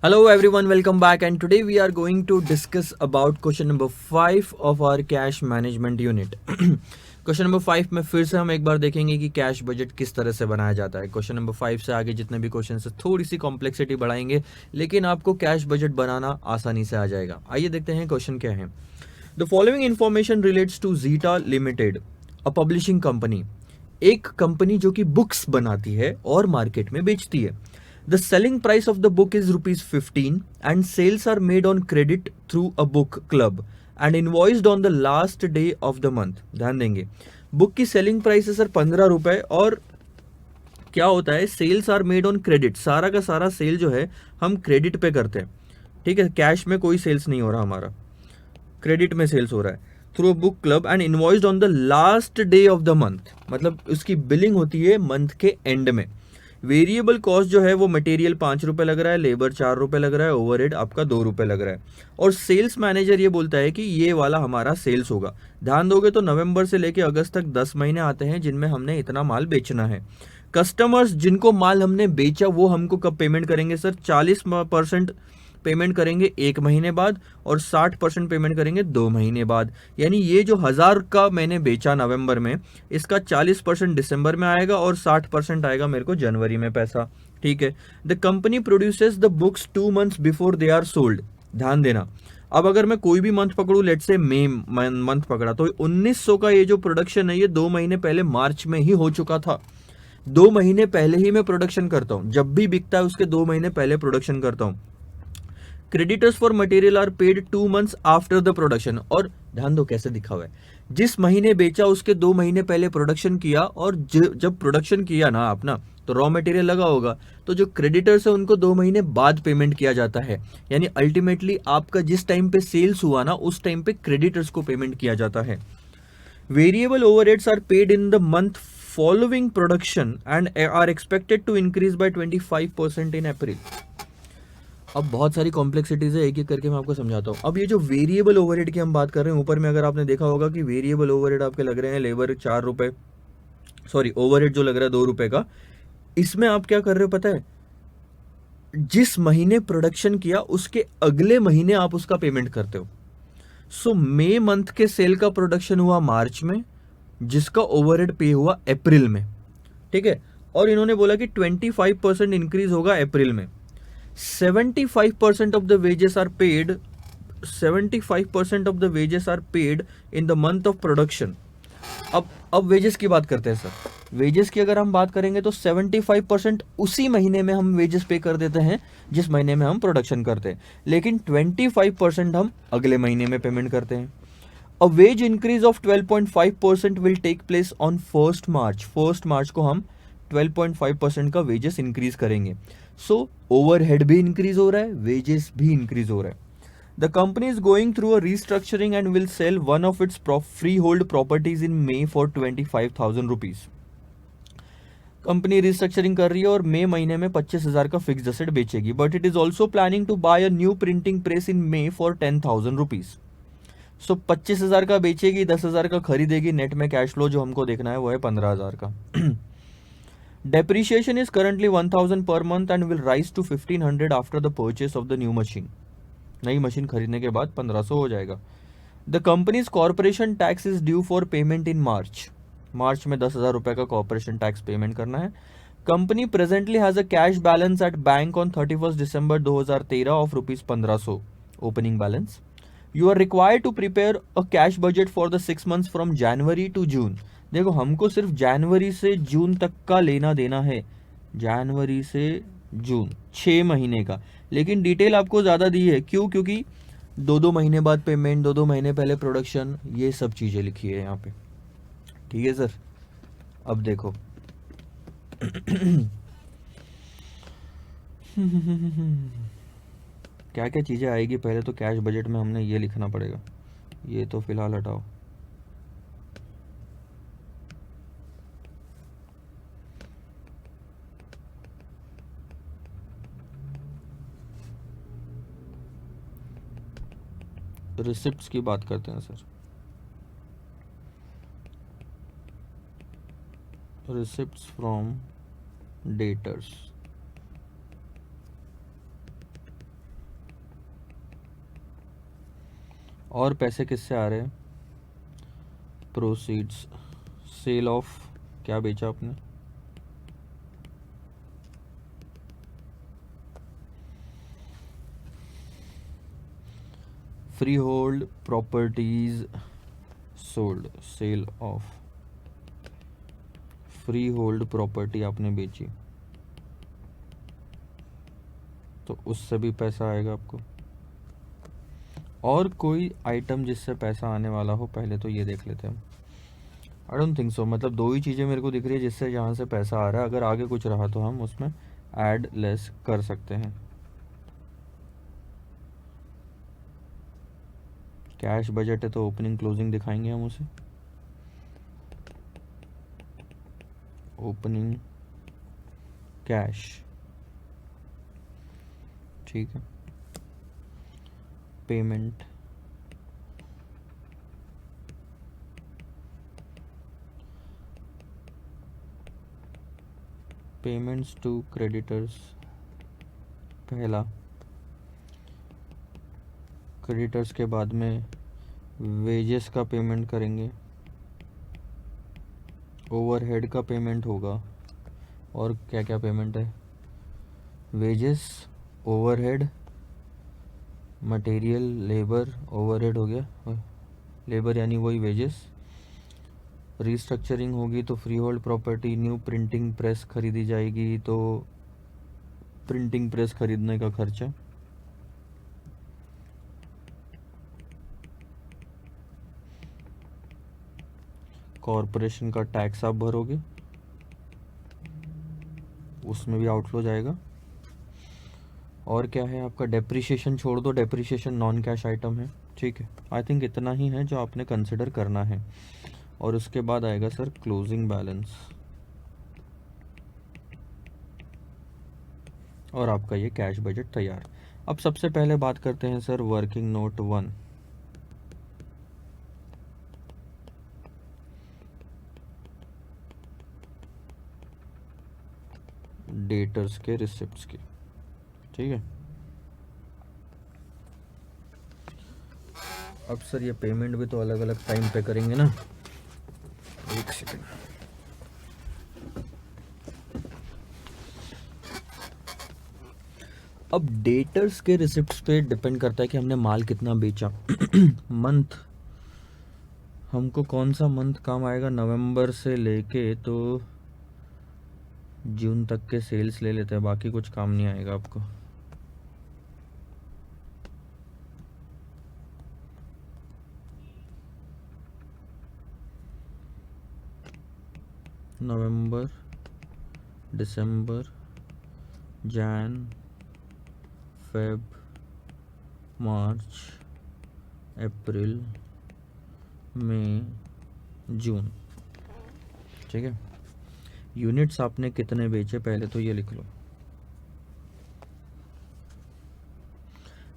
Hello everyone, welcome back, and today we are going to discuss about question number 5 of our cash management unit. Question number 5 में फिर से हम एक बार देखेंगे कि कैश बजट किस तरह से बनाया जाता है. क्वेश्चन नंबर 5 से आगे जितने भी क्वेश्चन है थोड़ी सी कॉम्प्लेक्सिटी बढ़ाएंगे, लेकिन आपको कैश बजट बनाना आसानी से आ जाएगा. आइए देखते हैं क्वेश्चन क्या है. The following information relates to Zeta limited, a publishing company. एक कंपनी जो कि बुक्स बनाती है और मार्केट में बेचती है. The selling price of the book is rupees 15 and sales are made on credit through a book club and invoiced on the last day of the month. ध्यान देंगे, बुक की सेलिंग प्राइस है sir 15 रुपए और क्या होता है, sales are made on credit. सारा का सारा सेल जो है हम क्रेडिट पे करते हैं. ठीक है, कैश में कोई सेल्स नहीं हो रहा, हमारा क्रेडिट में सेल्स हो रहा है through a book club and invoiced on the last day of the month. मतलब उसकी बिलिंग होती है मंथ के एंड में. वेरिएबल कॉस्ट जो है वो मटेरियल 5 रुपए लग रहा है, लेबर 4 रुपए लग रहा है, ओवरहेड आपका 2 रुपए लग रहा है. और सेल्स मैनेजर ये बोलता है कि ये वाला हमारा सेल्स होगा. ध्यान दोगे तो नवंबर से लेके अगस्त तक 10 महीने आते हैं जिनमें हमने इतना माल बेचना है. कस्टमर्स जिनको माल हमने बेचा वो हमको कब पेमेंट करेंगे सर? 40% पेमेंट करेंगे 1 महीने बाद और 60% पेमेंट करेंगे 2 महीने बाद. यानी ये जो 1000 का मैंने बेचा नवंबर में, इसका 40% दिसंबर में आएगा और 60% आएगा मेरे को जनवरी में पैसा. ठीक है. The company produces the books 2 months before they are sold. ध्यान देना, अब अगर मैं कोई भी मंथ पकड़ू, लेट से मई मंथ पकड़ा, तो 1900 का ये जो प्रोडक्शन है ये 2 महीने पहले मार्च में ही हो चुका था. 2 महीने पहले ही मैं प्रोडक्शन करता हूं. जब भी बिकता है उसके 2 महीने पहले प्रोडक्शन करता हूं. Creditors for material are paid 2 months after the production. और ध्यान दो कैसे दिखा हुआ है, जिस महीने बेचा उसके 2 महीने पहले प्रोडक्शन किया, और जब प्रोडक्शन किया ना आपना, तो रॉ मटेरियल लगा होगा, तो जो क्रेडिटर्स है उनको 2 महीने बाद पेमेंट किया जाता है. यानी अल्टीमेटली आपका जिस टाइम पे सेल्स हुआ ना, उस टाइम पे क्रेडिटर्स को पेमेंट किया जाता है. Variable overheads are paid in the month following production and are expected to increase by 25% in April. अब बहुत सारी कॉम्प्लेक्सिटीज है, एक एक करके मैं आपको समझाता हूँ. अब ये जो वेरिएबल ओवरहेड की हम बात कर रहे हैं, ऊपर में अगर आपने देखा होगा कि वेरिएबल ओवरहेड आपके लग रहे हैं लेबर 4 रुपए, सॉरी ओवरहेड जो लग रहा है 2 रुपए का. इसमें आप क्या कर रहे हो पता है, जिस महीने प्रोडक्शन किया उसके अगले महीने आप उसका पेमेंट करते हो. सो मई मंथ के सेल का प्रोडक्शन हुआ मार्च में, जिसका ओवरहेड पे हुआ अप्रैल में. ठीक है. और इन्होंने बोला कि 25% इंक्रीज होगा अप्रैल में. 75% of the wages are paid 75% of the wages are paid in the month of production. अब वेजेस की बात करते हैं सर. वेजेस की अगर हम बात करेंगे तो 75% उसी महीने में हम वेजेस पे कर देते हैं जिस महीने में हम प्रोडक्शन करते हैं, लेकिन 25% हम अगले महीने में पेमेंट करते हैं. A wage increase of 12.5% will take place on 1 March. 1 March को हम 12.5% का वेजेस इंक्रीज करेंगे. सो ओवरहेड भी इंक्रीज हो रहा है, वेजेस भी इंक्रीज हो रहा है. The company is going through a restructuring and will sell one of its freehold properties in May for 25,000 rupees. Company restructuring कर रही है और मई महीने में 25,000 का फिक्स्ड एसेट बेचेगी. But it is also planning to buy a new printing press in May for 10,000 rupees. So 25,000 का बेचेगी, 10,000 का खरीदेगी. नेट में कैश फ्लो जो हमको देखना है वो है 15,000 का. Depreciation is currently 1,000 per month and will rise to 1,500 after the purchase of the new machine. नई मशीन खरीदने के बाद 1,500 हो जाएगा. The company's corporation tax is due for payment in March. मार्च में 10,000 रुपए का कॉर्पोरेशन टैक्स पेमेंट करना है. Company presently has a cash balance at bank on 31 December 2013 of ₹1500 opening balance. You are required to prepare a cash budget for the 6 months from January to June. देखो हमको सिर्फ जनवरी से जून तक का लेना देना है, जनवरी से जून 6 महीने का. लेकिन डिटेल आपको ज़्यादा दी है, क्यों? क्योंकि 2-2 महीने बाद पेमेंट, 2-2 महीने पहले प्रोडक्शन, ये सब चीज़ें लिखी है यहाँ पे. ठीक है सर. अब देखो क्या क्या चीज़ें आएगी. पहले तो कैश बजट में हमने ये लिखना पड़ेगा, ये तो फिलहाल हटाओ. रिसिप्ट्स की बात करते हैं सर. Receipts from debtors. और पैसे किससे आ रहे हैं? प्रोसीड्स, सेल ऑफ, क्या बेचा आपने? Freehold properties sold, sale off freehold property आपने बेची, तो उससे भी पैसा आएगा आपको। और कोई आइटम जिससे पैसा आने वाला हो, पहले तो ये देख लेते हैं हम। आई डोंट थिंक सो, मतलब दो ही चीज़ें मेरे को दिख रही है जिससे यहाँ से पैसा आ रहा है। अगर आगे कुछ रहा तो हम उसमें ऐड लेस कर सकते हैं। कैश बजट है तो ओपनिंग क्लोजिंग दिखाएंगे हम उसे। ओपनिंग कैश, ठीक है। पेमेंट, पेमेंट्स टू क्रेडिटर्स, पहला। क्रेडिटर्स के बाद में वेजेस का पेमेंट करेंगे, ओवरहेड का पेमेंट होगा, और क्या क्या पेमेंट है? Wages, overhead, material, labour. Overhead हो गया, लेबर यानी वही वेजेस। रीस्ट्रक्चरिंग होगी तो free hold property, new printing press खरीदी जाएगी तो प्रिंटिंग प्रेस खरीदने का खर्चा। कॉरपोरेशन का टैक्स आप भरोगे, उसमें भी आउटफ्लो जाएगा। और क्या है आपका? डेप्रिसिएशन छोड़ दो, डेप्रिसिएशन नॉन कैश आइटम है, ठीक है। आई थिंक इतना ही है जो आपने कंसिडर करना है। और उसके बाद आएगा सर क्लोजिंग बैलेंस, और आपका ये कैश बजट तैयार। अब सबसे पहले बात करते हैं सर वर्किंग नोट 1। डेटर्स के रिसिप्ट्स की, ठीक है। अब सर ये पेमेंट भी तो अलग अलग टाइम पे करेंगे ना, एक सेकेंड। अब डेटर्स के रिसिप्ट्स पे डिपेंड करता है कि हमने माल कितना बेचा। मंथ, हमको कौन सा मंथ काम आएगा? नवंबर से लेके तो जून तक के सेल्स ले लेते हैं, बाकी कुछ काम नहीं आएगा आपको। नवंबर, दिसंबर, जैन, फेब, मार्च, अप्रैल, मई, जून, ठीक है। यूनिट्स आपने कितने बेचे पहले तो ये लिख लो।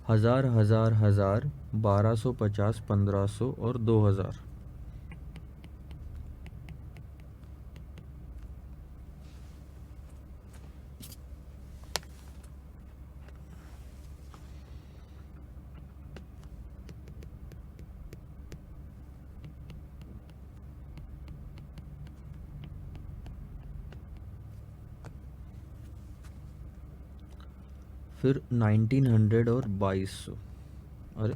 1000, 1000, 1000, 1250, 1500 और 2000। फिर 1900 और 2200, अरे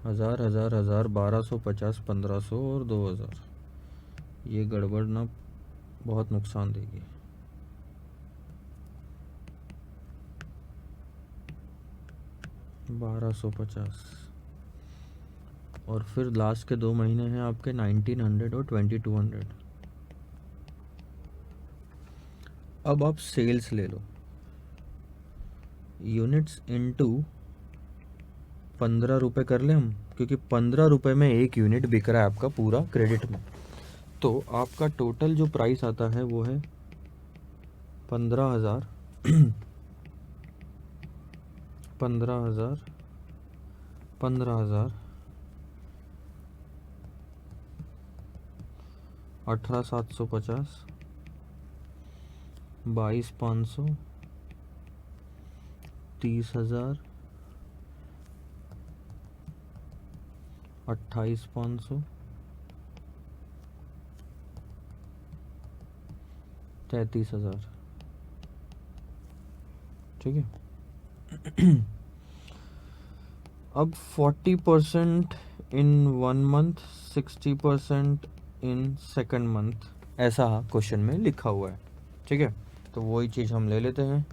1000, 1000, 1000, 1250, 1500 और 2000, ये गड़बड़ ना बहुत नुकसान देगी। बारह सौ पचास, और फिर लास्ट के 2 महीने हैं आपके 1900 और 2200। अब आप सेल्स ले लो, यूनिट्स इनटू 15 रुपये कर लें हम, क्योंकि 15 रुपये में एक यूनिट बिक रहा है आपका पूरा क्रेडिट में। तो आपका टोटल जो प्राइस आता है वो है 15,000, 15,000, 15,000, 18,750, 22,500, 30,000, 28,500, 33,000। ठीक है। अब 40% इन 1 मंथ, 60% इन सेकंड मंथ, ऐसा क्वेश्चन में लिखा हुआ है। ठीक है, तो वही चीज़ हम ले लेते हैं।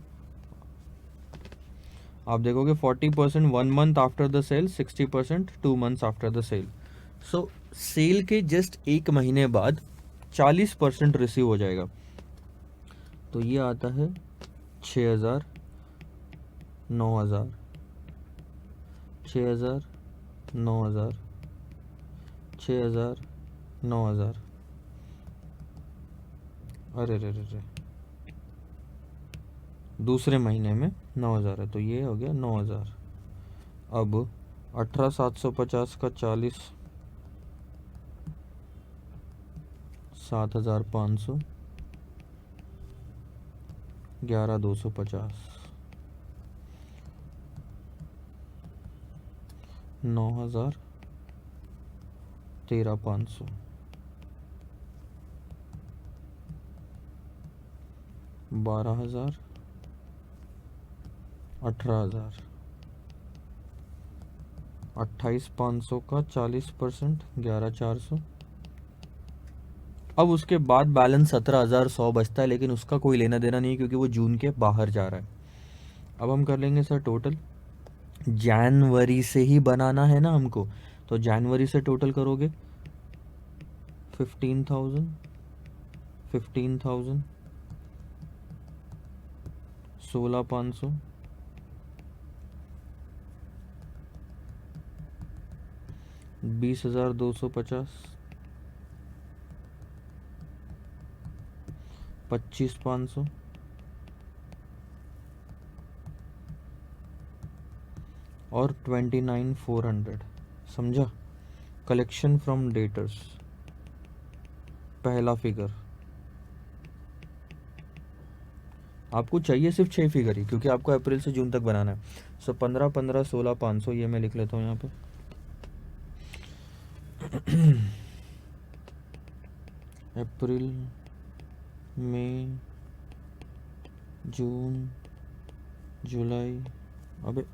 आप देखोगे 40% 1 month after the sale, 60% 2 months after the sale. So sale के जस्ट 1 महीने बाद 40% रिसीव हो जाएगा। तो ये आता है 6,000, 9,000, 6,000, 9,000, 6,000, 9,000। अरे रे रे रे, दूसरे महीने में 9,000 है, तो ये हो गया 9,000। अब 18,750 का 40, 7,500, 11,250, 9,000, 13,500, 12,000, 18,000, 28,500 का 40%, 11,400। अब उसके बाद बैलेंस 17,100 बचता है, लेकिन उसका कोई लेना देना नहीं क्योंकि वो जून के बाहर जा रहा है। अब हम कर लेंगे सर टोटल। जनवरी से ही बनाना है ना हमको, तो जनवरी से टोटल करोगे 15,000, 15,000, 16,500, 20,250, 25,500, और 29,400। समझा? कलेक्शन फ्रॉम डेटर्स, पहला फिगर। आपको चाहिए सिर्फ 6 फिगर ही, क्योंकि आपको अप्रैल से जून तक बनाना है। सो 15, 15, 16,500, ये मैं लिख लेता हूँ यहाँ पे। अप्रैल, मई, जून, जुलाई। अबे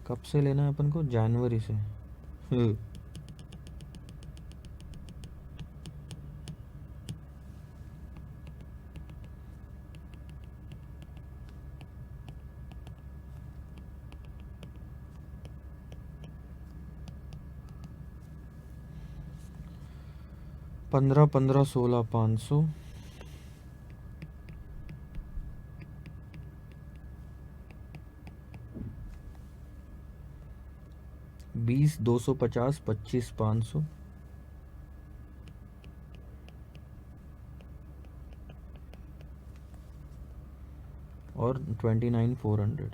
कब से लेना है अपन को? जनवरी से। 15, 15, 16,500, 20,250, 25,500, और 29,400।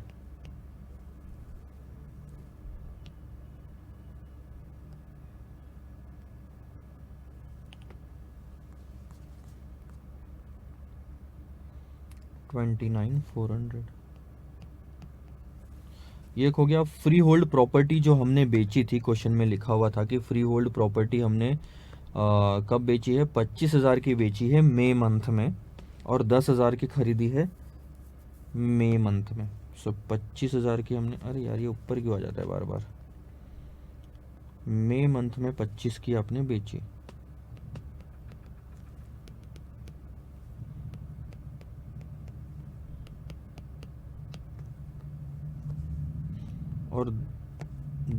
ये हो गया फ्री होल्ड प्रॉपर्टी जो हमने बेची थी। क्वेश्चन में लिखा हुआ था कि फ्री होल्ड प्रॉपर्टी हमने कब बेची है? 25,000 की बेची है मई मंथ में, और 10,000 की खरीदी है मई मंथ में। सो 25,000 की हमने, अरे यार ये ऊपर क्यों आ जाता है बार बार? मई मंथ में 25 की आपने बेची, और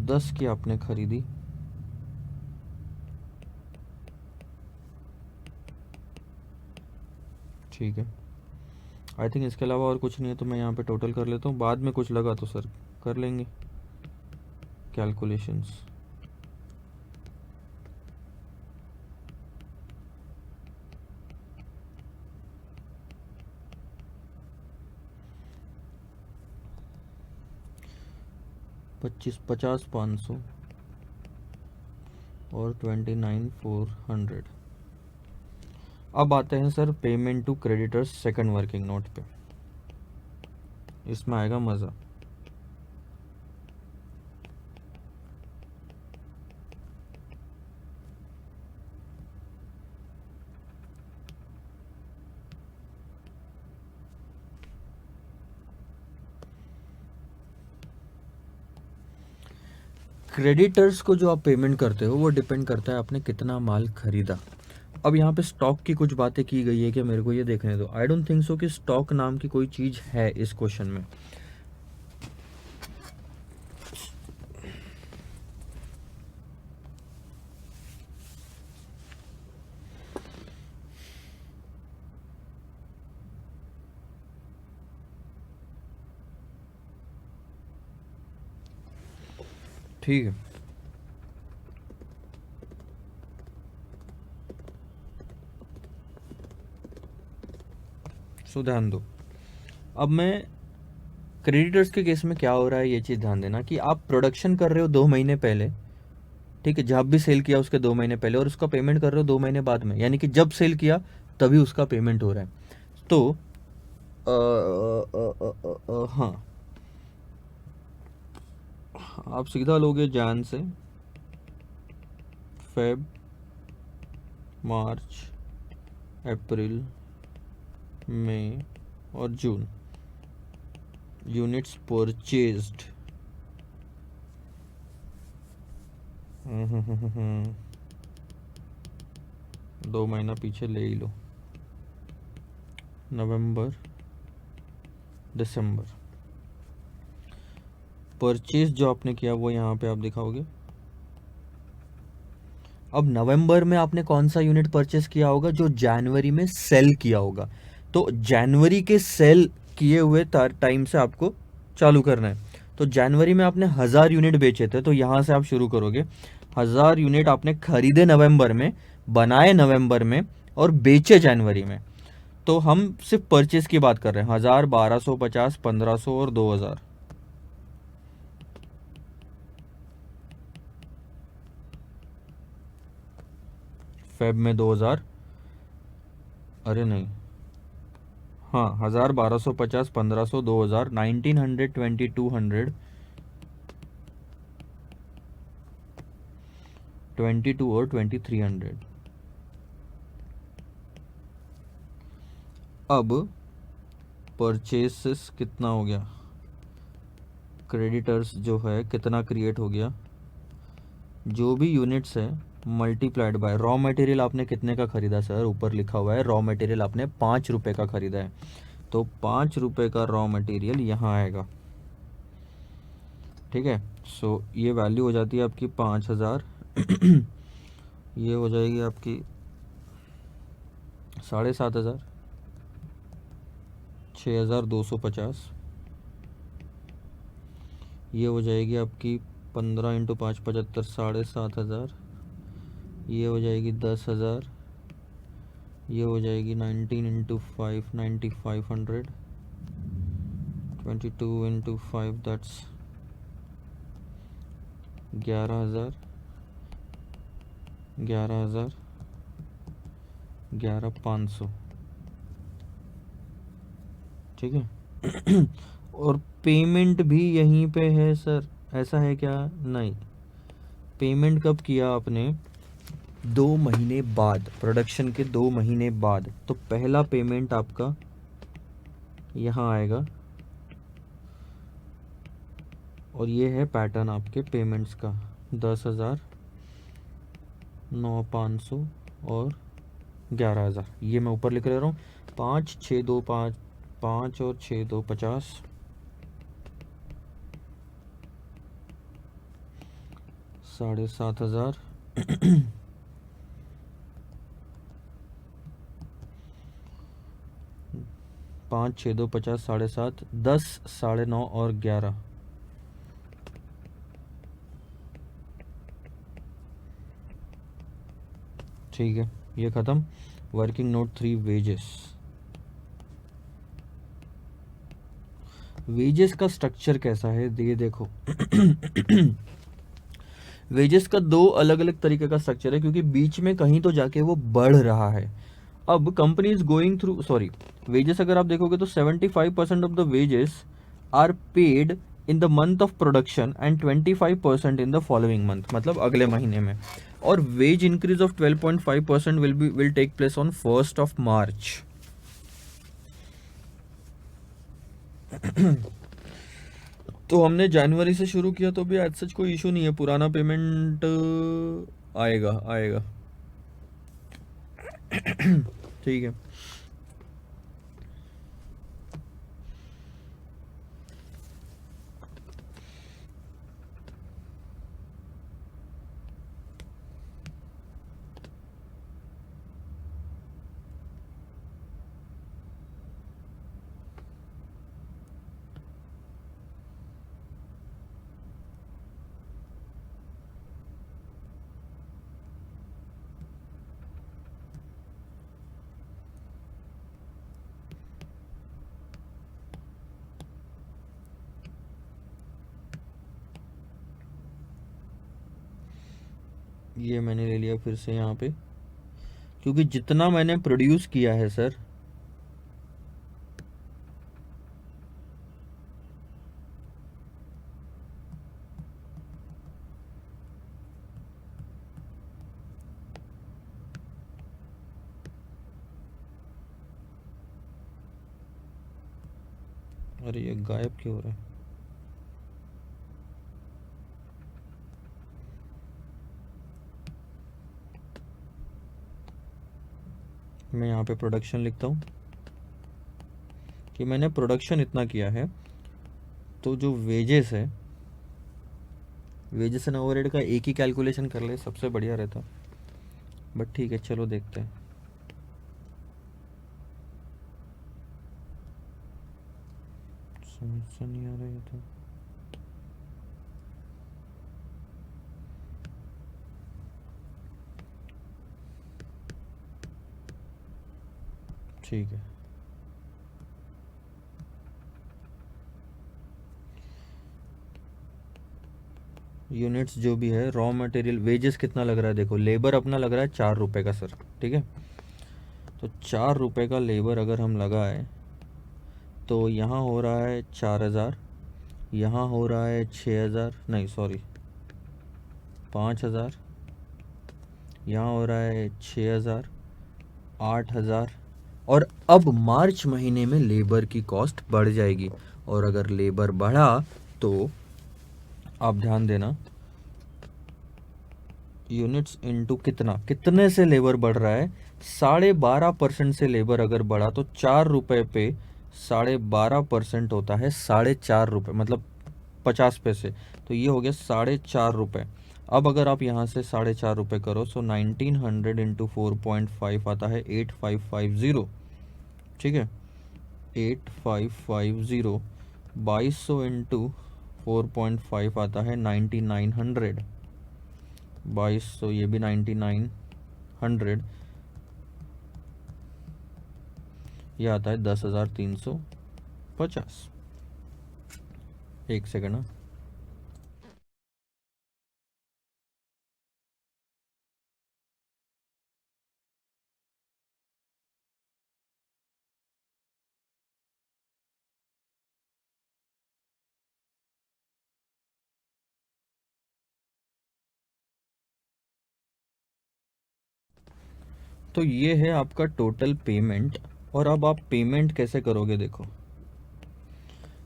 10 की आपने खरीदी। ठीक है, आई थिंक इसके अलावा और कुछ नहीं है, तो मैं यहाँ पे टोटल कर लेता हूँ। बाद में कुछ लगा तो सर कर लेंगे कैलकुलेशंस। पच्चीस, 50,500 और 29,400। अब आते हैं sir payment to creditors second working note पे। इसमें आएगा मज़ा। क्रेडिटर्स को जो आप पेमेंट करते हो वो डिपेंड करता है आपने कितना माल खरीदा। अब यहाँ पे स्टॉक की कुछ बातें की गई है कि मेरे को ये देखने दो। आई डोंट थिंक सो कि स्टॉक नाम की कोई चीज़ है इस क्वेश्चन में। ठीक है, सो ध्यान दो। अब मैं क्रेडिटर्स के केस में क्या हो रहा है ये चीज़ ध्यान देना कि आप प्रोडक्शन कर रहे हो 2 महीने पहले, ठीक है, जब भी सेल किया उसके 2 महीने पहले, और उसका पेमेंट कर रहे हो 2 महीने बाद में, यानी कि जब सेल किया तभी उसका पेमेंट हो रहा है। तो हाँ, आप सीधा लोगे जैन से फेब, मार्च, अप्रैल, मई और जून, यूनिट्स परचेज्ड। 2 महीना पीछे ले ही लो, नवंबर, दिसंबर। परचेज जो आपने किया वो यहाँ पे आप दिखाओगे। अब नवंबर में आपने कौन सा यूनिट परचेस किया होगा? जो जनवरी में सेल किया होगा। तो जनवरी के सेल किए हुए टाइम से आपको चालू करना है। तो जनवरी में आपने 1000 यूनिट बेचे थे, तो यहाँ से आप शुरू करोगे। 1000 यूनिट आपने खरीदे नवंबर में, बनाए नवंबर में और बेचे जनवरी में। तो हम सिर्फ परचेस की बात कर रहे हैं। 1000, 1250, 1500 और 2000। फेब में 2000, अरे नहीं, हाँ, 1000, 1250, 1500, 2000, 1900, 2200, 22 और 2300। अब परचेसेस कितना हो गया? क्रेडिटर्स जो है कितना क्रिएट हो गया? जो भी यूनिट्स है मल्टीप्लाइड बाय रॉ मटेरियल। आपने कितने का खरीदा सर? ऊपर लिखा हुआ है रॉ मटेरियल आपने 5 रुपए का खरीदा है, तो 5 रुपए का रॉ मटेरियल यहाँ आएगा। ठीक है, सो ये वैल्यू हो जाती है आपकी 5000। ये हो जाएगी आपकी 7500, 6250। ये हो जाएगी आपकी 15 × 5 75, 7500। ये हो जाएगी 10,000। ये हो जाएगी 19 × 5 9500, 22 × 5 दैट्स 11,000, 11,000, 11,500। ठीक है। और पेमेंट भी यहीं पे है सर, ऐसा है क्या? नहीं, पेमेंट कब किया आपने? 2 महीने बाद, प्रोडक्शन के 2 महीने बाद। तो पहला पेमेंट आपका यहाँ आएगा, और ये है पैटर्न आपके पेमेंट्स का। 10,000, 9,500 और 11,000। ये मैं ऊपर लिख रहा हूँ। 5, 6, 2, 5, 5 और 6, 2, 50, 7,500, 5, 6, 2, 50, 7,500, 10, 9.5 और 11। ठीक है, ये खत्म। Working note 3 wages. वेजेस का स्ट्रक्चर कैसा है ये देखो। वेजेस का 2 अलग अलग तरीके का स्ट्रक्चर है, क्योंकि बीच में कहीं तो जाके वो बढ़ रहा है। अब company is going through, sorry, wages अगर आप देखोगे तो 75% of the wages are paid in the month of production and 25% in the following month, मतलब अगले महीने में। और wage increase of 12.5% will take place on 1st of March। तो हमने जनवरी से शुरू किया तो भी आज सच कोई इशू नहीं है, पुराना पेमेंट आएगा आएगा। ठीक है। ये मैंने ले लिया फिर से यहाँ पे, क्योंकि जितना मैंने प्रोड्यूस किया है सर, अरे ये गायब क्यों हो रहा है? मैं यहाँ पे प्रोडक्शन लिखता हूँ कि मैंने प्रोडक्शन इतना किया है, तो जो वेजेस है, वेजेस एंड ओवरहेड का एक ही कैलकुलेशन कर ले, सबसे बढ़िया रहता। बट ठीक है, चलो देखते हैं। समझ नहीं आ रहा है तो। ठीक है, यूनिट्स जो भी है, रॉ मटेरियल वेजेस कितना लग रहा है देखो, लेबर अपना लग रहा है 4 रुपये का सर, ठीक है। तो 4 रुपये का लेबर अगर हम लगाए तो यहाँ हो रहा है 4,000, यहाँ हो रहा है 6,000, नहीं सॉरी 5,000, यहाँ हो रहा है 6,000, 8,000। और अब मार्च महीने में लेबर की कॉस्ट बढ़ जाएगी, और अगर लेबर बढ़ा तो आप ध्यान देना, यूनिट्स इनटू कितना, कितने से लेबर बढ़ रहा है, 12.5% से लेबर अगर बढ़ा तो 4 रुपये पे 12.5% होता है 4.5 रुपये, मतलब 50 पैसे। तो ये हो गया 4.5 रुपये। अब अगर आप यहाँ से 4.5 रुपये करो, सो 1900 इंटू 4.5 आता है 8550, ठीक है। 8550, 2200 इंटू 4.5 आता है 9900, 2200, ये भी 9900, ये आता है 10,350। एक सेकंड ना, तो ये है आपका टोटल पेमेंट। और अब आप पेमेंट कैसे करोगे देखो,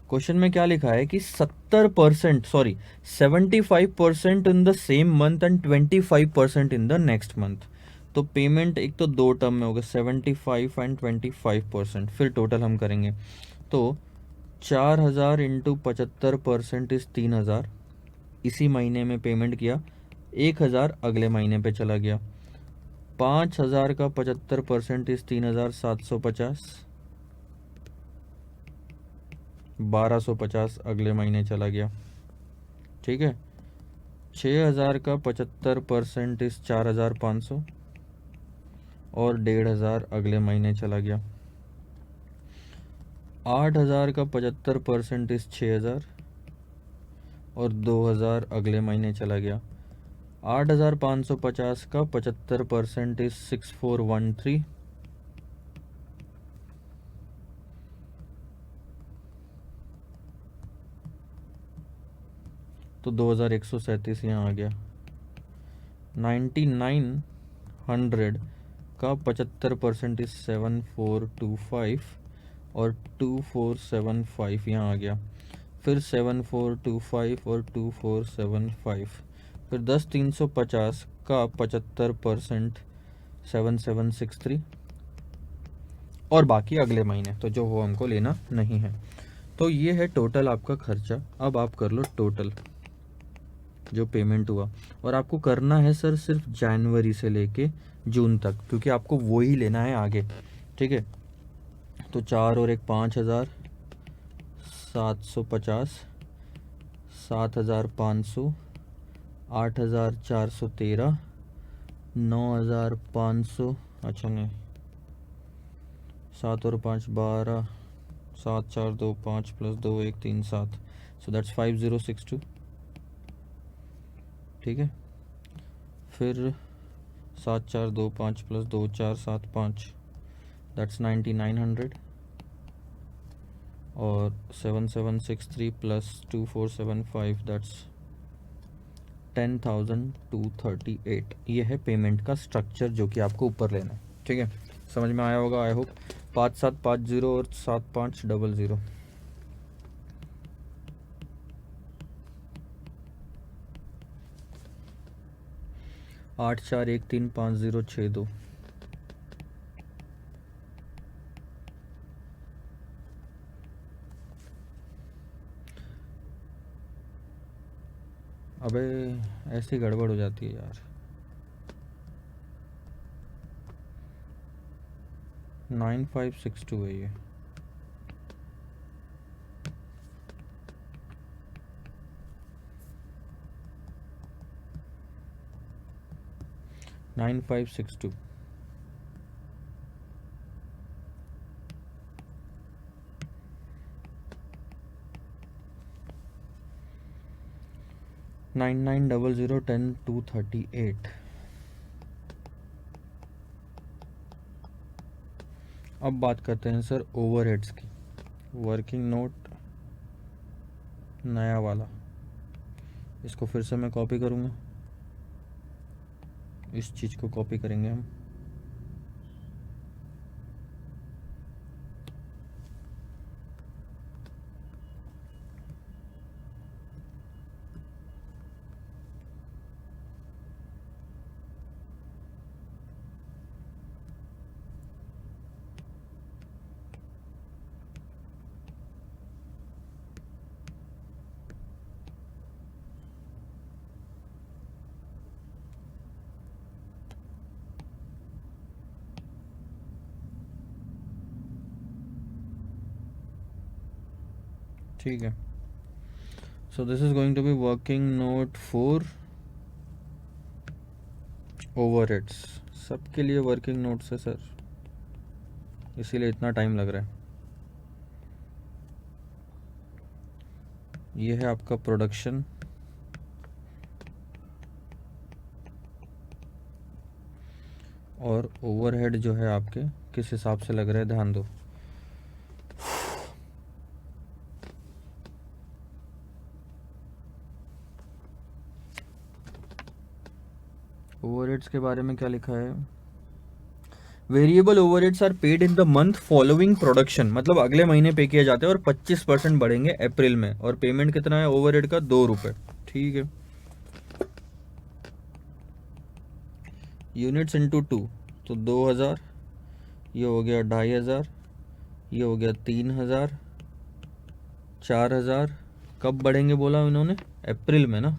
क्वेश्चन में क्या लिखा है कि 70%, sorry 75% in the same month and 25% in the next month. तो पेमेंट एक तो दो टर्म में होगा, 75 एंड 25%, फिर टोटल हम करेंगे। तो 4,000 इंटू 75% इस 3,000, इसी महीने में पेमेंट किया, 1,000 अगले महीने पे चला गया। 5,000 का 75% इस 3,000, 750, 1,250 अगले महीने चला गया, ठीक है। 6,000 का 75% इस 4,500, और 1,500 अगले महीने चला गया। 8,000 का 75% इस 6,000, और 2,000 अगले महीने चला गया। 8,550 का 75% इस 6,413, तो 2,137 यहाँ आ गया। 9,900 का 75% इस 7,425, और 2,475 यहाँ आ गया। फिर 7425 और 2475, फिर 10,350 का 75%, 7763, और बाकी अगले महीने, तो जो वो हमको लेना नहीं है। तो ये है टोटल आपका खर्चा। अब आप कर लो टोटल जो पेमेंट हुआ, और आपको करना है सर सिर्फ जनवरी से लेके जून तक, क्योंकि आपको वो ही लेना है आगे, ठीक है। तो 4 और 1 5,000, 750, 7,500, 8,413, 9,500, अच्छा नहीं, 7 और 5 12, 7 4 2 5 प्लस 2 1 3 7, सो दैट्स 5062, ठीक है। फिर 7 4 2 5 प्लस 2 4 7 5, दैट्स 9900, और 7763 प्लस 2475, दैट्स 10,238। ये है पेमेंट का स्ट्रक्चर जो कि आपको ऊपर लेना है, ठीक है। समझ में आया होगा आई होप। 5750 और 7500, 84135062, अबे ऐसी गड़बड़ हो जाती है यार। 9562 है ये। Nine five six two. Nine nine double zero 10,238। अब बात करते हैं सर ओवरहेड्स की। वर्किंग नोट नया वाला, इसको फिर से मैं कॉपी करूँगा, इस चीज़ को कॉपी करेंगे हम। ठीक है, so this is going to be working note for overheads. सबके लिए वर्किंग नोट्स है सर, इसीलिए इतना टाइम लग रहा है। ये है आपका प्रोडक्शन, और ओवरहेड जो है आपके किस हिसाब से लग रहे हैं ध्यान दो। ओवरहेड्स के बारे में क्या लिखा है, variable overheads are paid in the month following production, मतलब अगले महीने पे किए जाते हैं, और 25% बढ़ेंगे अप्रैल में, और पेमेंट कितना है ओवरहेड का, 2 रुपये, ठीक है। यूनिट्स इंटू 2, तो 2,000, ये हो गया 2,500, ये हो गया 3,000, 4,000। कब बढ़ेंगे बोला इन्होंने, अप्रैल में ना,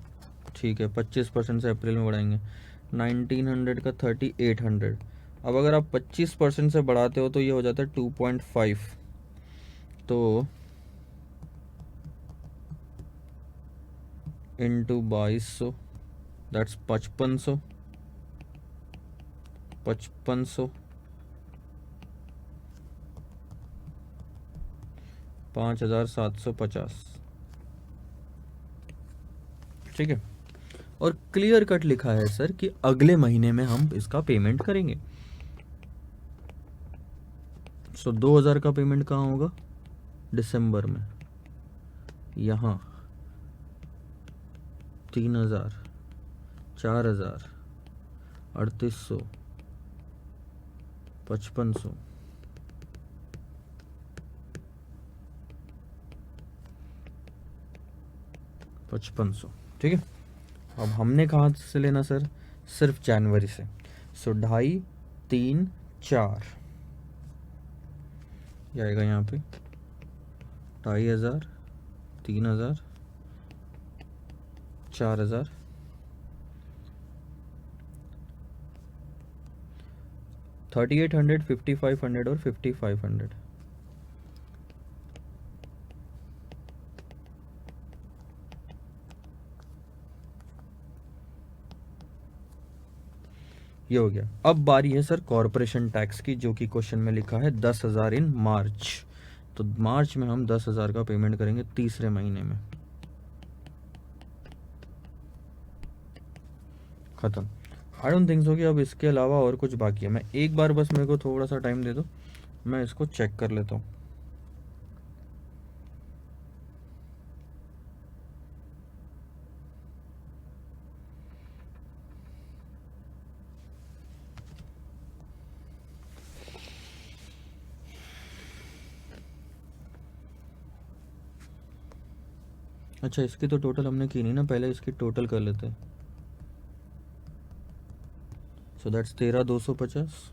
ठीक है, 25% से अप्रैल में बढ़ाएंगे। 1900 का 3800। अब अगर आप 25% से बढ़ाते हो तो ये हो जाता है 2.5, तो इंटू 2200, दैट्स 5500, 5500, 5,750, ठीक है। और क्लियर कट लिखा है सर कि अगले महीने में हम इसका पेमेंट करेंगे। सो 2,000 का पेमेंट कहाँ होगा, दिसंबर में, यहाँ 3,000, 4,000, 3,800, 5,500, 5500, ठीक है। अब हमने कहाँ से लेना सर, सिर्फ जनवरी से। सो 2.5, 3, 4 ये आएगा यहाँ पे 2,500, 3,000, 4,000, 3,800, 5,500 और 5,500। ये हो गया। अब बारी है सर कॉरपोरेशन टैक्स की, जो कि क्वेश्चन में लिखा है 10,000 इन मार्च। तो मार्च में हम 10,000 का पेमेंट करेंगे तीसरे महीने में। खत्म। आई डोंट थिंक सो कि अब इसके अलावा और कुछ बाकी है। मैं एक बार बस, मेरे को थोड़ा सा टाइम दे दो, मैं इसको चेक कर लेता हूँ। अच्छा, इसकी तो टोटल हमने की नहीं ना, पहले इसकी टोटल कर लेते हैं। सो दैट्स 13,250,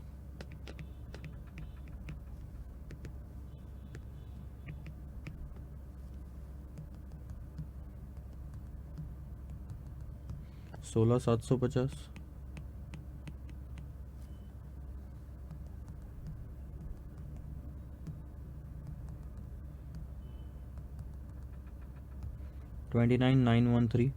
सोलह 750, 29,913,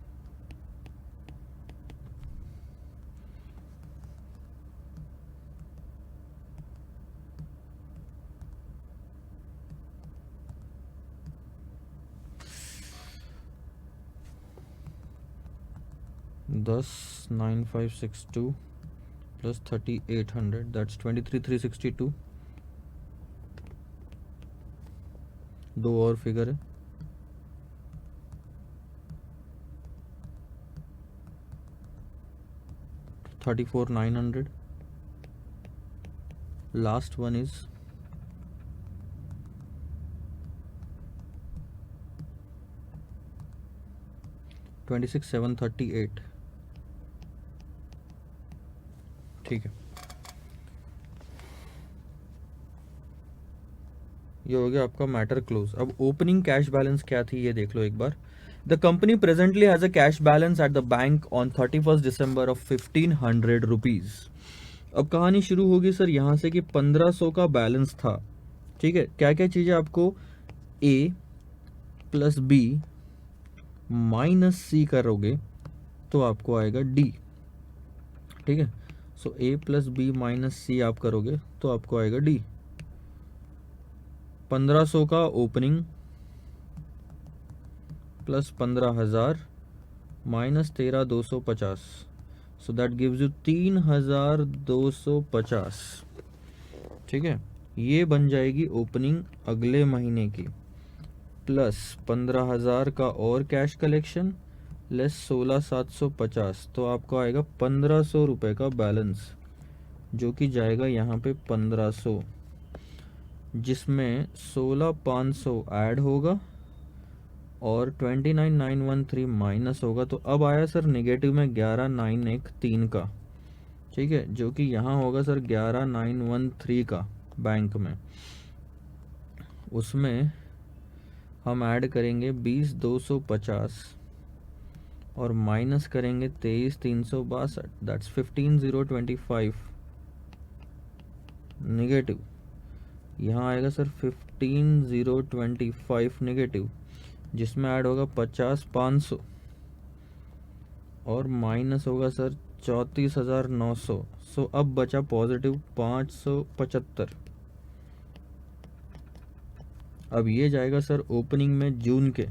10,9,562 प्लस 3,800 दैट्स 23,362। दो और फिगर है, $34,900। Last one is 26,738। ठीक है, ये हो गया आपका मैटर क्लोज। अब ओपनिंग कैश बैलेंस क्या थी ये देख लो एक बार। The company presently has a cash balance at the bank on 31 December of 1,500 rupees. अब कहानी शुरू होगी सर यहाँ से कि 1,500 का बैलेंस था। ठीक है, क्या क्या चीजें आपको ए प्लस बी माइनस सी करोगे तो आपको आएगा डी। ठीक है, सो ए प्लस बी माइनस सी आप करोगे तो आपको आएगा डी। 1,500 का opening plus 15,000 minus 13,250, so that gives you 3,250। ठीक है, ये बन जाएगी ओपनिंग अगले महीने की, प्लस 15,000 का और कैश कलेक्शन लेस 16,750, तो आपको आएगा 1,500 रुपये का बैलेंस, जो कि जाएगा यहाँ पे 1,500, जिसमें 16,500 ऐड होगा और 29,913 माइनस होगा। तो अब आया सर नेगेटिव में 11,913 का। ठीक है, जो कि यहाँ होगा सर 11,913 का बैंक में। उसमें हम ऐड करेंगे 20,250 और माइनस करेंगे 23,362, दैट्स 15,025 नेगेटिव। यहाँ आएगा सर 15,025 नेगेटिव, जिसमें ऐड होगा 50,500 और माइनस होगा सर 34,900। सो अब बचा पॉजिटिव 575। अब ये जाएगा सर ओपनिंग में जून के,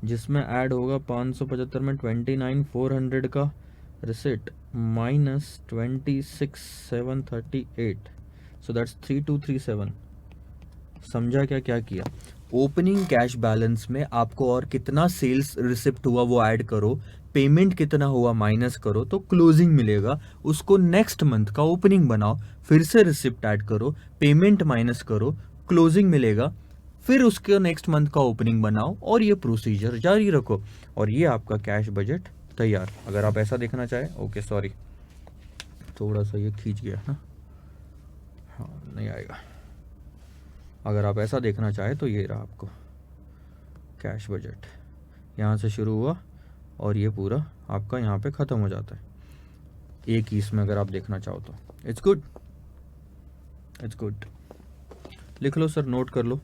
जिसमें ऐड होगा 575 में 29,400 का रिसिट माइनस 26,738, सो दैट्स 3,237। समझा क्या क्या किया? ओपनिंग कैश बैलेंस में आपको और कितना सेल्स रिसिप्ट हुआ वो ऐड करो, पेमेंट कितना हुआ माइनस करो, तो क्लोजिंग मिलेगा। उसको नेक्स्ट मंथ का ओपनिंग बनाओ, फिर से रिसिप्ट ऐड करो, पेमेंट माइनस करो, क्लोजिंग मिलेगा। फिर उसके नेक्स्ट मंथ का ओपनिंग बनाओ और ये प्रोसीजर जारी रखो और ये आपका कैश बजट तैयार। अगर आप ऐसा देखना चाहें, ओके सॉरी थोड़ा सा ये खींच गया ना, हाँ नहीं आएगा। अगर आप ऐसा देखना चाहें तो ये रहा आपको कैश बजट, यहाँ से शुरू हुआ और ये पूरा आपका यहाँ पे ख़त्म हो जाता है एक ही इसमें, अगर आप देखना चाहो तो। It's good, it's good. लिख लो सर, नोट कर लो,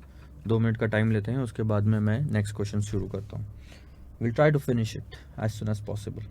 2 मिनट का टाइम लेते हैं, उसके बाद में मैं नेक्स्ट क्वेश्चन शुरू करता हूँ। Will try to finish it as soon as possible.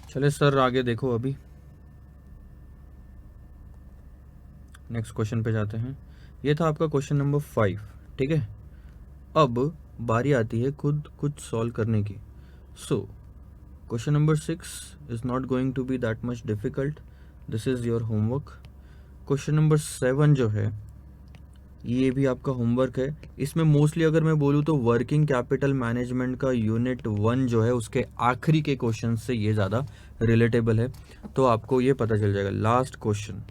चले सर आगे देखो, अभी नेक्स्ट क्वेश्चन पे जाते हैं। ये था आपका क्वेश्चन नंबर 5, ठीक है। अब बारी आती है खुद कुछ सॉल्व करने की। सो Question number 6 is not going to be that much difficult. This is your homework. Question number 7 जो है ये भी आपका होमवर्क है. इसमें मोस्टली अगर मैं बोलूँ तो वर्किंग कैपिटल मैनेजमेंट का यूनिट 1 जो है उसके आखिरी के क्वेश्चन से ये ज़्यादा रिलेटेबल है, तो आपको ये पता चल जाएगा. लास्ट क्वेश्चन,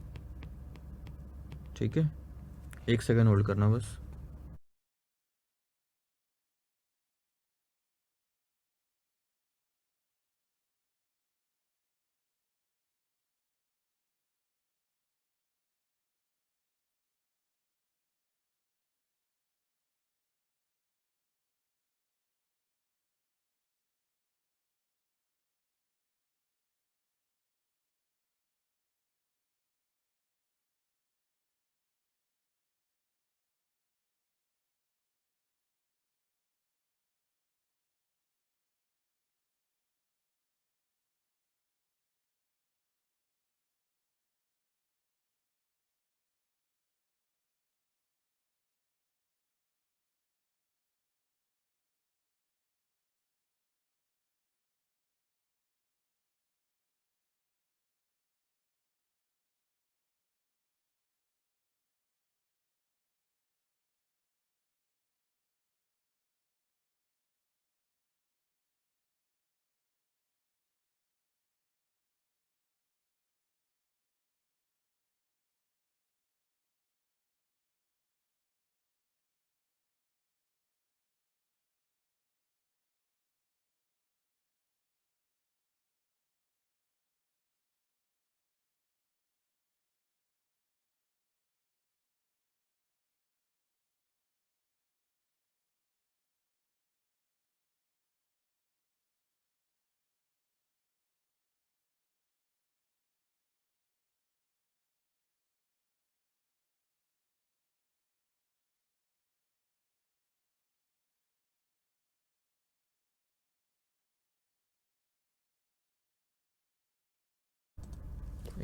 ठीक है, 1 सेकंड होल्ड करना बस.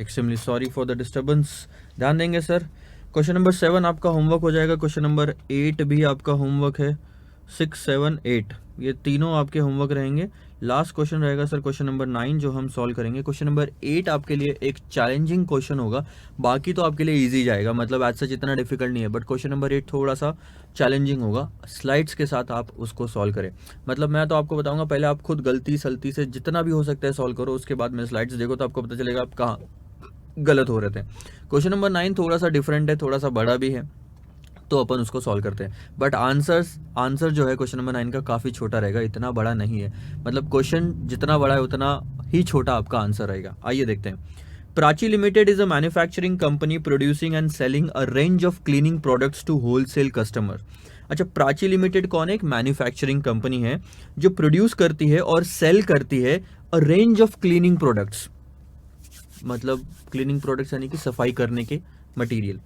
Extremely sorry for the disturbance. ध्यान देंगे सर. क्वेश्चन नंबर 7 आपका होमवर्क हो जाएगा. क्वेश्चन नंबर 8 भी आपका होमवर्क है. 6, 7, 8 ये तीनों आपके होमवर्क रहेंगे. लास्ट क्वेश्चन रहेगा सर क्वेश्चन नंबर 9 जो हम सॉल्व करेंगे. क्वेश्चन नंबर 8 आपके लिए एक चैलेंजिंग क्वेश्चन होगा, बाकी तो आपके लिए इजी जाएगा, मतलब आज सच इतना डिफिकल्ट नहीं है, बट क्वेश्चन नंबर 8 थोड़ा सा चैलेंजिंग होगा. स्लाइड्स के साथ आप उसको सॉल्व करें. मतलब मैं तो आपको बताऊंगा पहले आप खुद गलती सलती से जितना भी हो सकता है सॉल्व करो, उसके बाद में स्लाइड्स देखो तो आपको पता चलेगा आप कहाँ गलत हो रहे थे. क्वेश्चन नंबर 9 थोड़ा सा डिफरेंट है, थोड़ा सा बड़ा भी है, तो अपन उसको सॉल्व करते हैं. बट आंसर जो है क्वेश्चन नंबर 9 का काफ़ी छोटा रहेगा, इतना बड़ा नहीं है. मतलब क्वेश्चन जितना बड़ा है उतना ही छोटा आपका आंसर रहेगा. आइए देखते हैं. Prachi limited is a manufacturing company producing and selling a range of cleaning products to wholesale customer. अच्छा, प्राची लिमिटेड कौन है? एक मैन्युफैक्चरिंग कंपनी है जो प्रोड्यूस करती है और सेल करती है a range of cleaning products. मतलब क्लीनिंग प्रोडक्ट्स यानी कि सफाई करने के material.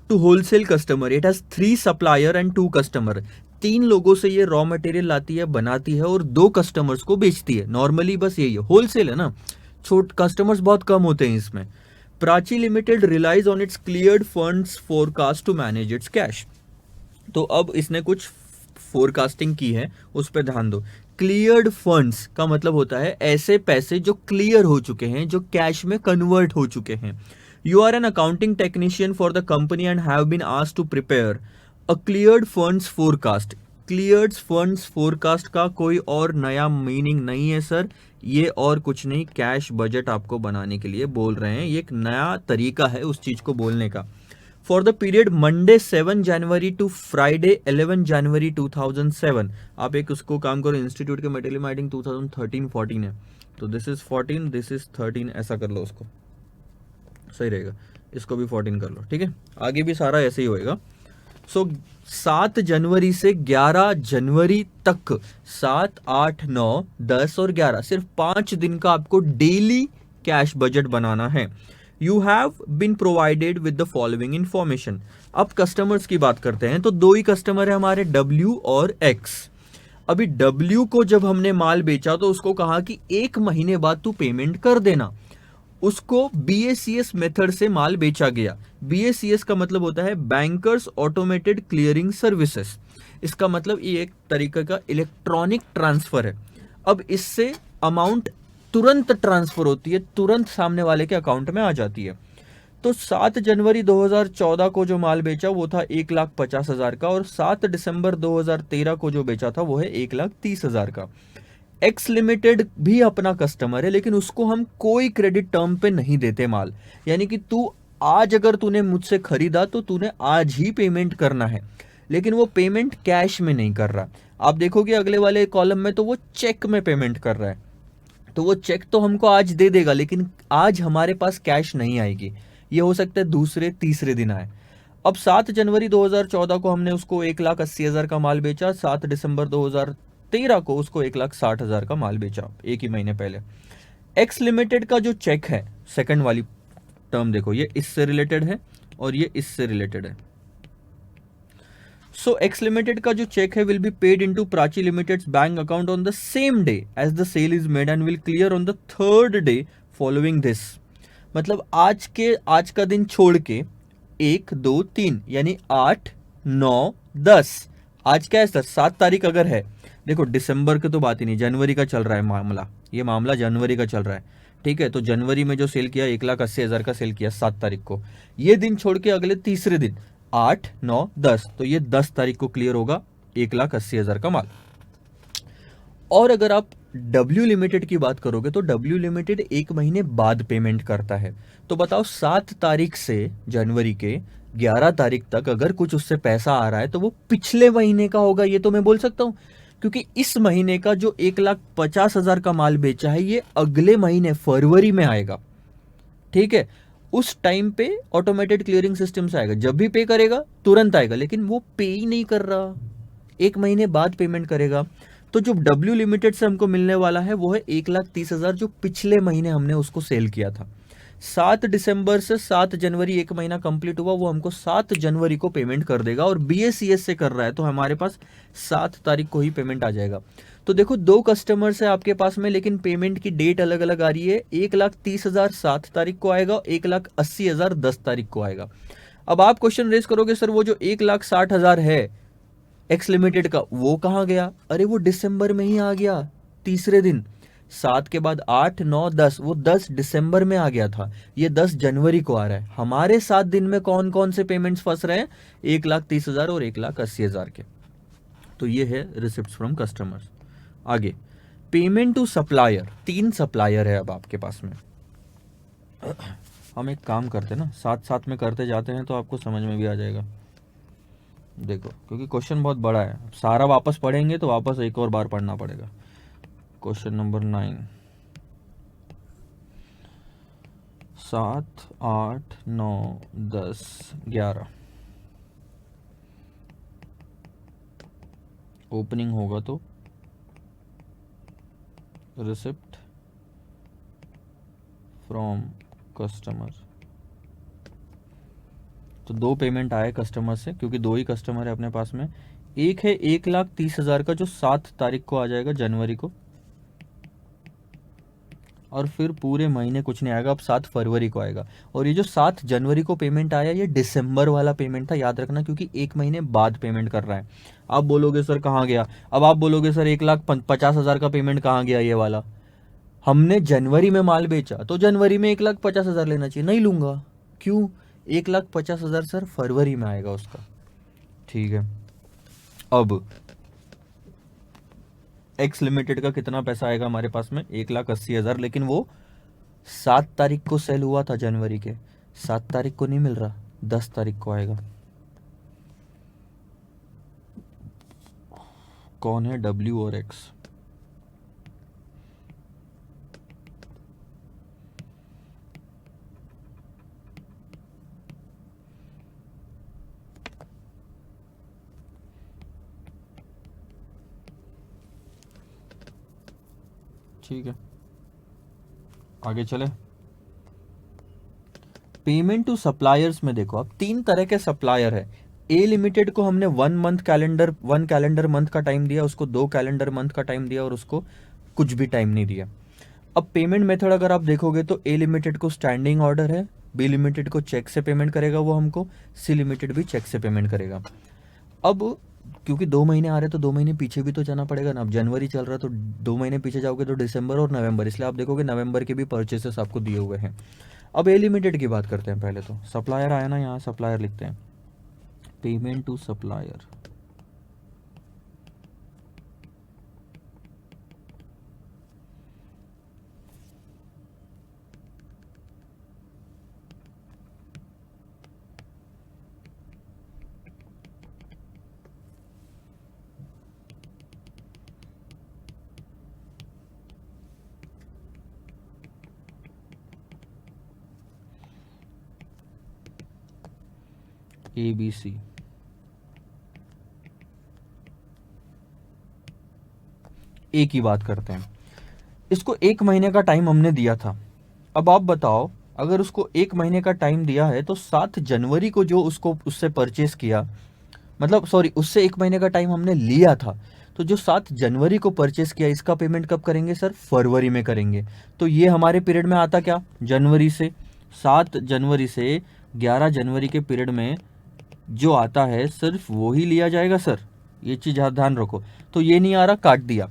To wholesale customer it has 3 supplier and 2 customer. 3 लोगों से ये रॉ मटेरियल लाती है, बनाती है और 2 कस्टमर्स को बेचती है. नॉर्मली बस यही है, होलसेल है ना, छोटे कस्टमर्स बहुत कम होते हैं इसमें. Prachi limited relies on its cleared funds forecast to manage its cash. तो अब इसने कुछ फोरकास्टिंग की है, उस पर ध्यान दो. क्लियर्ड फंड्स का मतलब होता है ऐसे पैसे जो क्लियर हो चुके हैं, जो कैश में कन्वर्ट हो चुके हैं. You are an accounting technician for the company and have been asked to prepare a cleared funds forecast. Cleared funds forecast का कोई और नया मीनिंग नहीं है सर, ये और कुछ नहीं, कैश बजट आपको बनाने के लिए बोल रहे हैं. ये एक नया तरीका है उस चीज को बोलने का. For the period Monday 7 January to Friday 11 January 2007. आप एक उसको काम करो, इंस्टीट्यूट के मटेरियल में आई थिंक 2013-14 है, तो दिस इज 14, दिस इज 13, ऐसा कर लो, उसको सही रहेगा. इसको भी 14 कर लो, ठीक है. आगे भी सारा ऐसे ही होएगा. सो 7 जनवरी से 11 जनवरी तक 7, 8, 9, 10 और 11 सिर्फ 5 दिन का आपको डेली कैश बजट बनाना है. You have been provided with the following information. अब कस्टमर्स की बात करते हैं, तो 2 ही कस्टमर है हमारे, W और X. अभी W को जब हमने माल बेचा तो उसको कहा कि 1 महीने बाद तू पेमेंट कर देना. उसको BACS मेथड से माल बेचा गया. BACS का मतलब होता है बैंकर्स ऑटोमेटेड क्लियरिंग सर्विसेज. इसका मतलब ये एक तरीके का इलेक्ट्रॉनिक ट्रांसफर है. अब इससे अमाउंट तुरंत ट्रांसफर होती है, तुरंत सामने वाले के अकाउंट में आ जाती है। तो 7 जनवरी 2014 को जो माल बेचा वो था 1,50,000 का, और 7 दिसंबर 2013 को जो बेचा था वो है 1,30,000 का। एक्स लिमिटेड भी अपना कस्टमर है, लेकिन उसको हम कोई क्रेडिट टर्म पे नहीं देते माल। यानी कि तू आज अगर तूने मुझसे खरीदा तो तूने आज ही पेमेंट करना है, लेकिन वो पेमेंट कैश में नहीं कर रहा। आप देखोगे अगले वाले कॉलम में तो वो चेक में पेमेंट कर रहा है। तो वो चेक तो हमको आज दे देगा, लेकिन आज हमारे पास कैश नहीं आएगी। ये हो सकता है दूसरे तीसरे दिन आए। अब 7 जनवरी 2014 को हमने उसको 1,80,000 का माल बेचा, 7 दिसंबर 2013 को उसको 1,60,000 का माल बेचा, एक ही महीने पहले। एक्स लिमिटेड का जो चेक है, सेकंड वाली टर्म देखो, ये इससे रिलेटेड है और ये इससे रिलेटेड है। सो एक्स लिमिटेड का जो चेक है will be paid into Prachi limited's bank account on the same day as the sale is made and will clear on the third day following this. मतलब आज का दिन छोड़ के 1, 2, 3 यानी 8, 9, 10, आज क्या है सर 7 तारीख अगर है, देखो दिसंबर की तो बात ही नहीं, जनवरी का चल रहा है मामला, ये मामला जनवरी का चल रहा है, ठीक है। तो जनवरी में जो सेल किया 1,80,000 का सेल किया 7 तारीख को, ये दिन छोड़ के अगले तीसरे दिन 8, 9, 10, तो ये 10 तारीख को क्लियर होगा 1,80,000 का माल। और अगर आप डब्ल्यू लिमिटेड की बात करोगे तो डब्ल्यू लिमिटेड एक महीने बाद पेमेंट करता है। तो बताओ 7 तारीख से जनवरी के 11 तारीख तक अगर कुछ उससे पैसा आ रहा है तो वो पिछले महीने का होगा, ये तो मैं बोल सकता हूं, क्योंकि इस महीने का जो 1,50,000 का माल बेचा है ये अगले महीने फरवरी में आएगा, ठीक है। उस टाइम पे ऑटोमेटेड क्लियरिंग सिस्टम से आएगा, जब भी पे करेगा तुरंत आएगा, लेकिन वो पे ही नहीं कर रहा, एक महीने बाद पेमेंट करेगा। तो जो डब्ल्यू लिमिटेड से हमको मिलने वाला है वो है 1,30,000 जो पिछले महीने हमने उसको सेल किया था। 7 दिसंबर से 7 जनवरी एक महीना कंप्लीट हुआ, वो हमको 7 जनवरी को पेमेंट कर देगा, और बीएसीएस से कर रहा है तो हमारे पास 7 तारीख को ही पेमेंट आ जाएगा। तो देखो 2 कस्टमर्स है आपके पास में, लेकिन पेमेंट की डेट अलग अलग आ रही है। 1,30,000 7 तारीख को आएगा, 1,80,000 10 तारीख को आएगा। अब आप क्वेश्चन रेज करोगे सर वो जो 1,60,000 है एक्स लिमिटेड का वो कहाँ गया? अरे वो दिसंबर में ही आ गया, तीसरे दिन। 7 के बाद 8, 9, 10, वो 10 दिसंबर में आ गया था, ये 10 जनवरी को आ रहा है। हमारे 7 दिन में कौन कौन से पेमेंट्स फंस रहे हैं? 1,30,000 और 1,80,000 के। तो ये है रिसिप्ट फ्रॉम कस्टमर्स। आगे पेमेंट टू सप्लायर, 3 सप्लायर है अब आपके पास में। हम एक काम करते हैं ना, साथ साथ में करते जाते हैं तो आपको समझ में भी आ जाएगा। देखो क्योंकि क्वेश्चन बहुत बड़ा है, सारा वापस पढ़ेंगे तो वापस एक और बार पढ़ना पड़ेगा। क्वेश्चन नंबर 9, 7, 8, 9, 10, 11 ओपनिंग होगा तो रिसिप्ट फ्रॉम कस्टमर। तो 2 पेमेंट आए कस्टमर से, क्योंकि 2 ही कस्टमर है अपने पास में। एक है 1,30,000 का जो 7 तारीख को आ जाएगा जनवरी को, और फिर पूरे महीने कुछ नहीं आएगा, अब 7 फरवरी को आएगा। और ये जो 7 जनवरी को पेमेंट आया ये दिसंबर वाला पेमेंट था, याद रखना, क्योंकि एक महीने बाद पेमेंट कर रहा है। आप बोलोगे सर कहाँ गया? अब आप बोलोगे सर 1,50,000 का पेमेंट कहाँ गया? ये वाला हमने जनवरी में माल बेचा तो जनवरी में 1,50,000 लेना चाहिए, नहीं लूंगा। क्यों? 1,50,000 सर फरवरी में आएगा उसका, ठीक है। अब एक्स लिमिटेड का कितना पैसा आएगा हमारे पास में? 1,80,000, लेकिन वो 7 तारीख को सेल हुआ था जनवरी के, 7 तारीख को नहीं मिल रहा, 10 तारीख को आएगा। कौन है डब्ल्यू और एक्स? ठीक है, आगे चले। पेमेंट टू सप्लायर्स में देखो अब 3 तरह के सप्लायर है। ए लिमिटेड को हमने 1 कैलेंडर मंथ का टाइम दिया, उसको 2 कैलेंडर मंथ का टाइम दिया, और उसको कुछ भी टाइम नहीं दिया। अब पेमेंट मेथड अगर आप देखोगे तो ए लिमिटेड को स्टैंडिंग ऑर्डर है, बी लिमिटेड को चेक से पेमेंट करेगा वो हमको, सी लिमिटेड भी चेक से पेमेंट करेगा। अब क्योंकि 2 महीने आ रहे तो 2 महीने पीछे भी तो जाना पड़ेगा ना। अब जनवरी चल रहा है तो 2 महीने पीछे जाओगे तो दिसंबर और नवंबर, इसलिए आप देखोगे नवंबर के भी परचेसेस आपको दिए हुए हैं। अब ए लिमिटेड की बात करते हैं। पहले तो सप्लायर आया ना, यहाँ सप्लायर लिखते हैं, पेमेंट टू सप्लायर। ABC, ए की बात करते हैं। इसको 1 महीने का टाइम हमने दिया था। अब आप बताओ, अगर उसको 1 महीने का टाइम दिया है तो 7 जनवरी को जो उसको उससे परचेस किया, मतलब सॉरी, उससे 1 महीने का टाइम हमने लिया था, तो जो 7 जनवरी को परचेस किया इसका पेमेंट कब करेंगे सर? फरवरी में करेंगे। तो ये हमारे पीरियड में आता क्या? जनवरी से। 7 जनवरी से 11 जनवरी के पीरियड में जो आता है सिर्फ वो ही लिया जाएगा सर, ये चीज ध्यान रखो। तो ये नहीं आ रहा, काट दिया।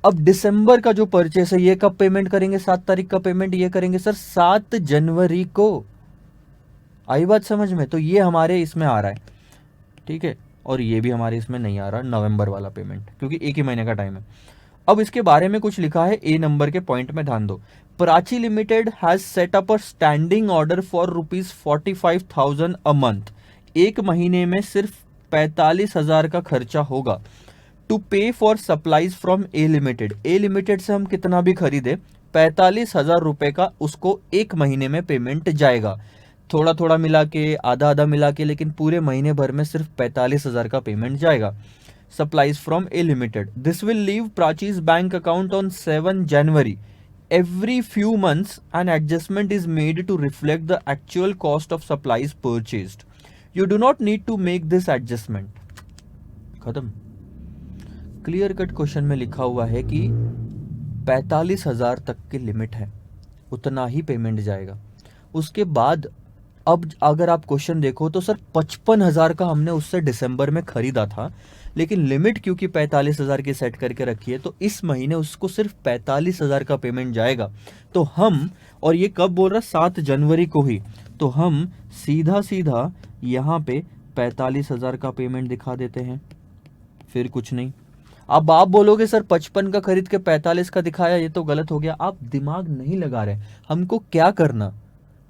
अब दिसंबर का जो परचेस है ये कब पेमेंट करेंगे? 7 तारीख का पेमेंट ये करेंगे सर 7 जनवरी को। आई बात समझ में? तो ये हमारे इसमें आ रहा है, ठीक है। और ये भी हमारे इसमें नहीं आ रहा नवंबर वाला पेमेंट, क्योंकि 1 ही महीने का टाइम है। अब इसके बारे में कुछ लिखा है, ए नंबर के पॉइंट में ध्यान दो। Prachi limited has set up a standing order for ₹45,000 a month. 1 महीने में सिर्फ 45,000 का खर्चा होगा। टू पे for supplies from A limited. A limited से हम कितना भी खरीदे, 45,000 रुपए का उसको 1 महीने में पेमेंट जाएगा। थोड़ा थोड़ा मिला के, आधा आधा मिला के, लेकिन पूरे महीने भर में सिर्फ 45,000 का पेमेंट जाएगा। Supplies from A Limited. This will leave Prachi's bank account on 7 January. Every few months, an adjustment is made to reflect the actual cost of supplies purchased. You do not need to make this adjustment. खत्म। Clear cut question में लिखा हुआ है कि 45,000 तक की limit है, उतना ही पेमेंट जाएगा। उसके बाद अब अगर आप क्वेश्चन देखो तो सर 55,000 का हमने उससे दिसंबर में खरीदा था, लेकिन लिमिट क्योंकि 45,000 की सेट करके रखी है तो इस महीने उसको सिर्फ 45,000 का पेमेंट जाएगा। तो हम, और ये कब बोल रहा, 7 जनवरी को ही, तो हम सीधा सीधा यहाँ पे 45,000 का पेमेंट दिखा देते हैं, फिर कुछ नहीं। अब आप बोलोगे सर 55 का खरीद के 45 का दिखाया, ये तो गलत हो गया। आप दिमाग नहीं लगा रहे। हमको क्या करना,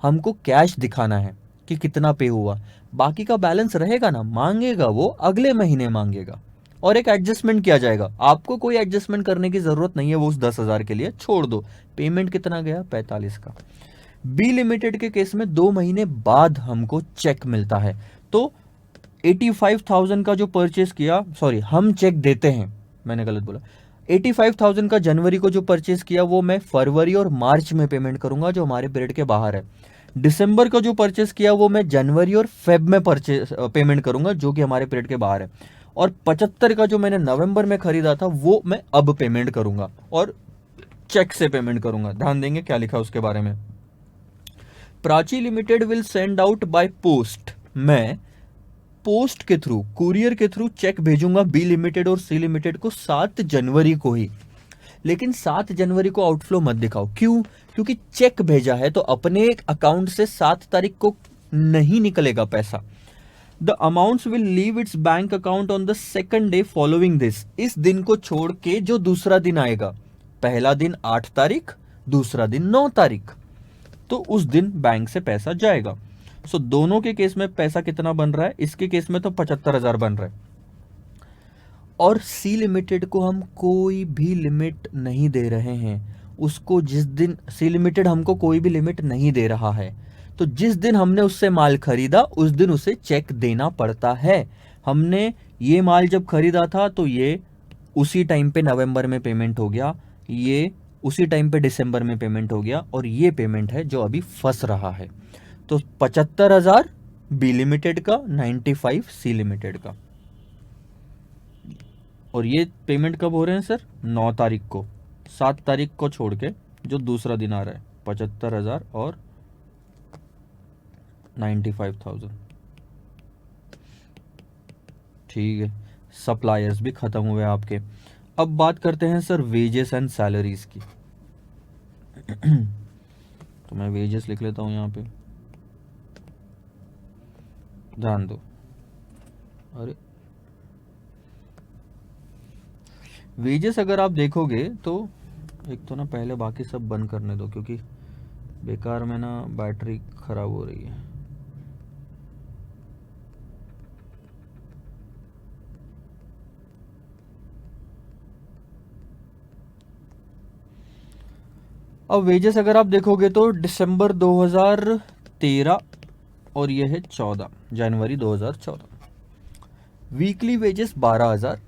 हमको कैश दिखाना है कि कितना पे हुआ, बाकी का बैलेंस रहेगा ना, मांगेगा वो अगले महीने मांगेगा, और एक एडजस्टमेंट किया जाएगा। आपको कोई एडजस्टमेंट करने की जरूरत नहीं है, वो उस 10,000 के लिए छोड़ दो। पेमेंट कितना गया? 45 का। बी लिमिटेड के केस में 2 महीने बाद हमको चेक मिलता है। तो 85,000 का जो परचेस किया, सॉरी हम चेक देते हैं, मैंने गलत बोला। 85,000 का जनवरी को जो परचेस किया वो मैं फरवरी और मार्च में पेमेंट करूंगा, जो हमारे पीरियड के बाहर है। दिसंबर का जो परचेस किया वो मैं जनवरी और फेब में परचेस पेमेंट करूंगा, जो कि हमारे पीरियड के बाहर है। और 75 का जो मैंने नवंबर में खरीदा था वो मैं अब पेमेंट करूंगा, और चेक से पेमेंट करूंगा। ध्यान देंगे क्या लिखा उसके बारे में। Prachi limited will send out by post. मैं पोस्ट के थ्रू, कुरियर के थ्रू चेक भेजूंगा बी लिमिटेड और सी लिमिटेड को 7 जनवरी को ही। लेकिन 7 जनवरी को आउटफ्लो मत दिखाओ। क्यों? क्योंकि चेक भेजा है तो अपने अकाउंट से 7 तारीख को नहीं निकलेगा पैसा। The amounts will leave it's bank account on the second day following this. इस दिन को छोड़ के जो दूसरा दिन आएगा, पहला दिन 8 तारीख, दूसरा दिन 9 तारीख, तो उस दिन बैंक से पैसा जाएगा। सो दोनों के केस में पैसा कितना बन रहा है? इसके केस में तो 75,000 बन रहा है। और सी लिमिटेड को हम कोई भी लिमिट नहीं दे रहे हैं। उसको जिस दिन, सी लिमिटेड हमको कोई भी लिमिट नहीं दे रहा है, तो जिस दिन हमने उससे माल खरीदा उस दिन उसे चेक देना पड़ता है। हमने ये माल जब खरीदा था तो ये उसी टाइम पे नवंबर में पेमेंट हो गया, ये उसी टाइम पे दिसंबर में पेमेंट हो गया, और ये पेमेंट है जो अभी फंस रहा है। तो 75,000 बी लिमिटेड का, 95 सी लिमिटेड का। और ये पेमेंट कब हो रहे हैं सर? 9 तारीख को। 7 तारीख को छोड़ के जो दूसरा दिन आ रहा है, 75,000 और 95,000। ठीक है, सप्लायर्स भी खत्म हुए आपके। अब बात करते हैं सर वेजेस एंड सैलरीज की। तो मैं वेजेस लिख लेता हूँ यहाँ पे, ध्यान दो। अरे वेजेस अगर आप देखोगे तो एक तो ना पहले बाकी सब बंद करने दो, क्योंकि बेकार में ना बैटरी खराब हो रही है। अब वेजेस अगर आप देखोगे तो दिसंबर 2013 और ये है 14 जनवरी 2014। वीकली वेजेस 12,000,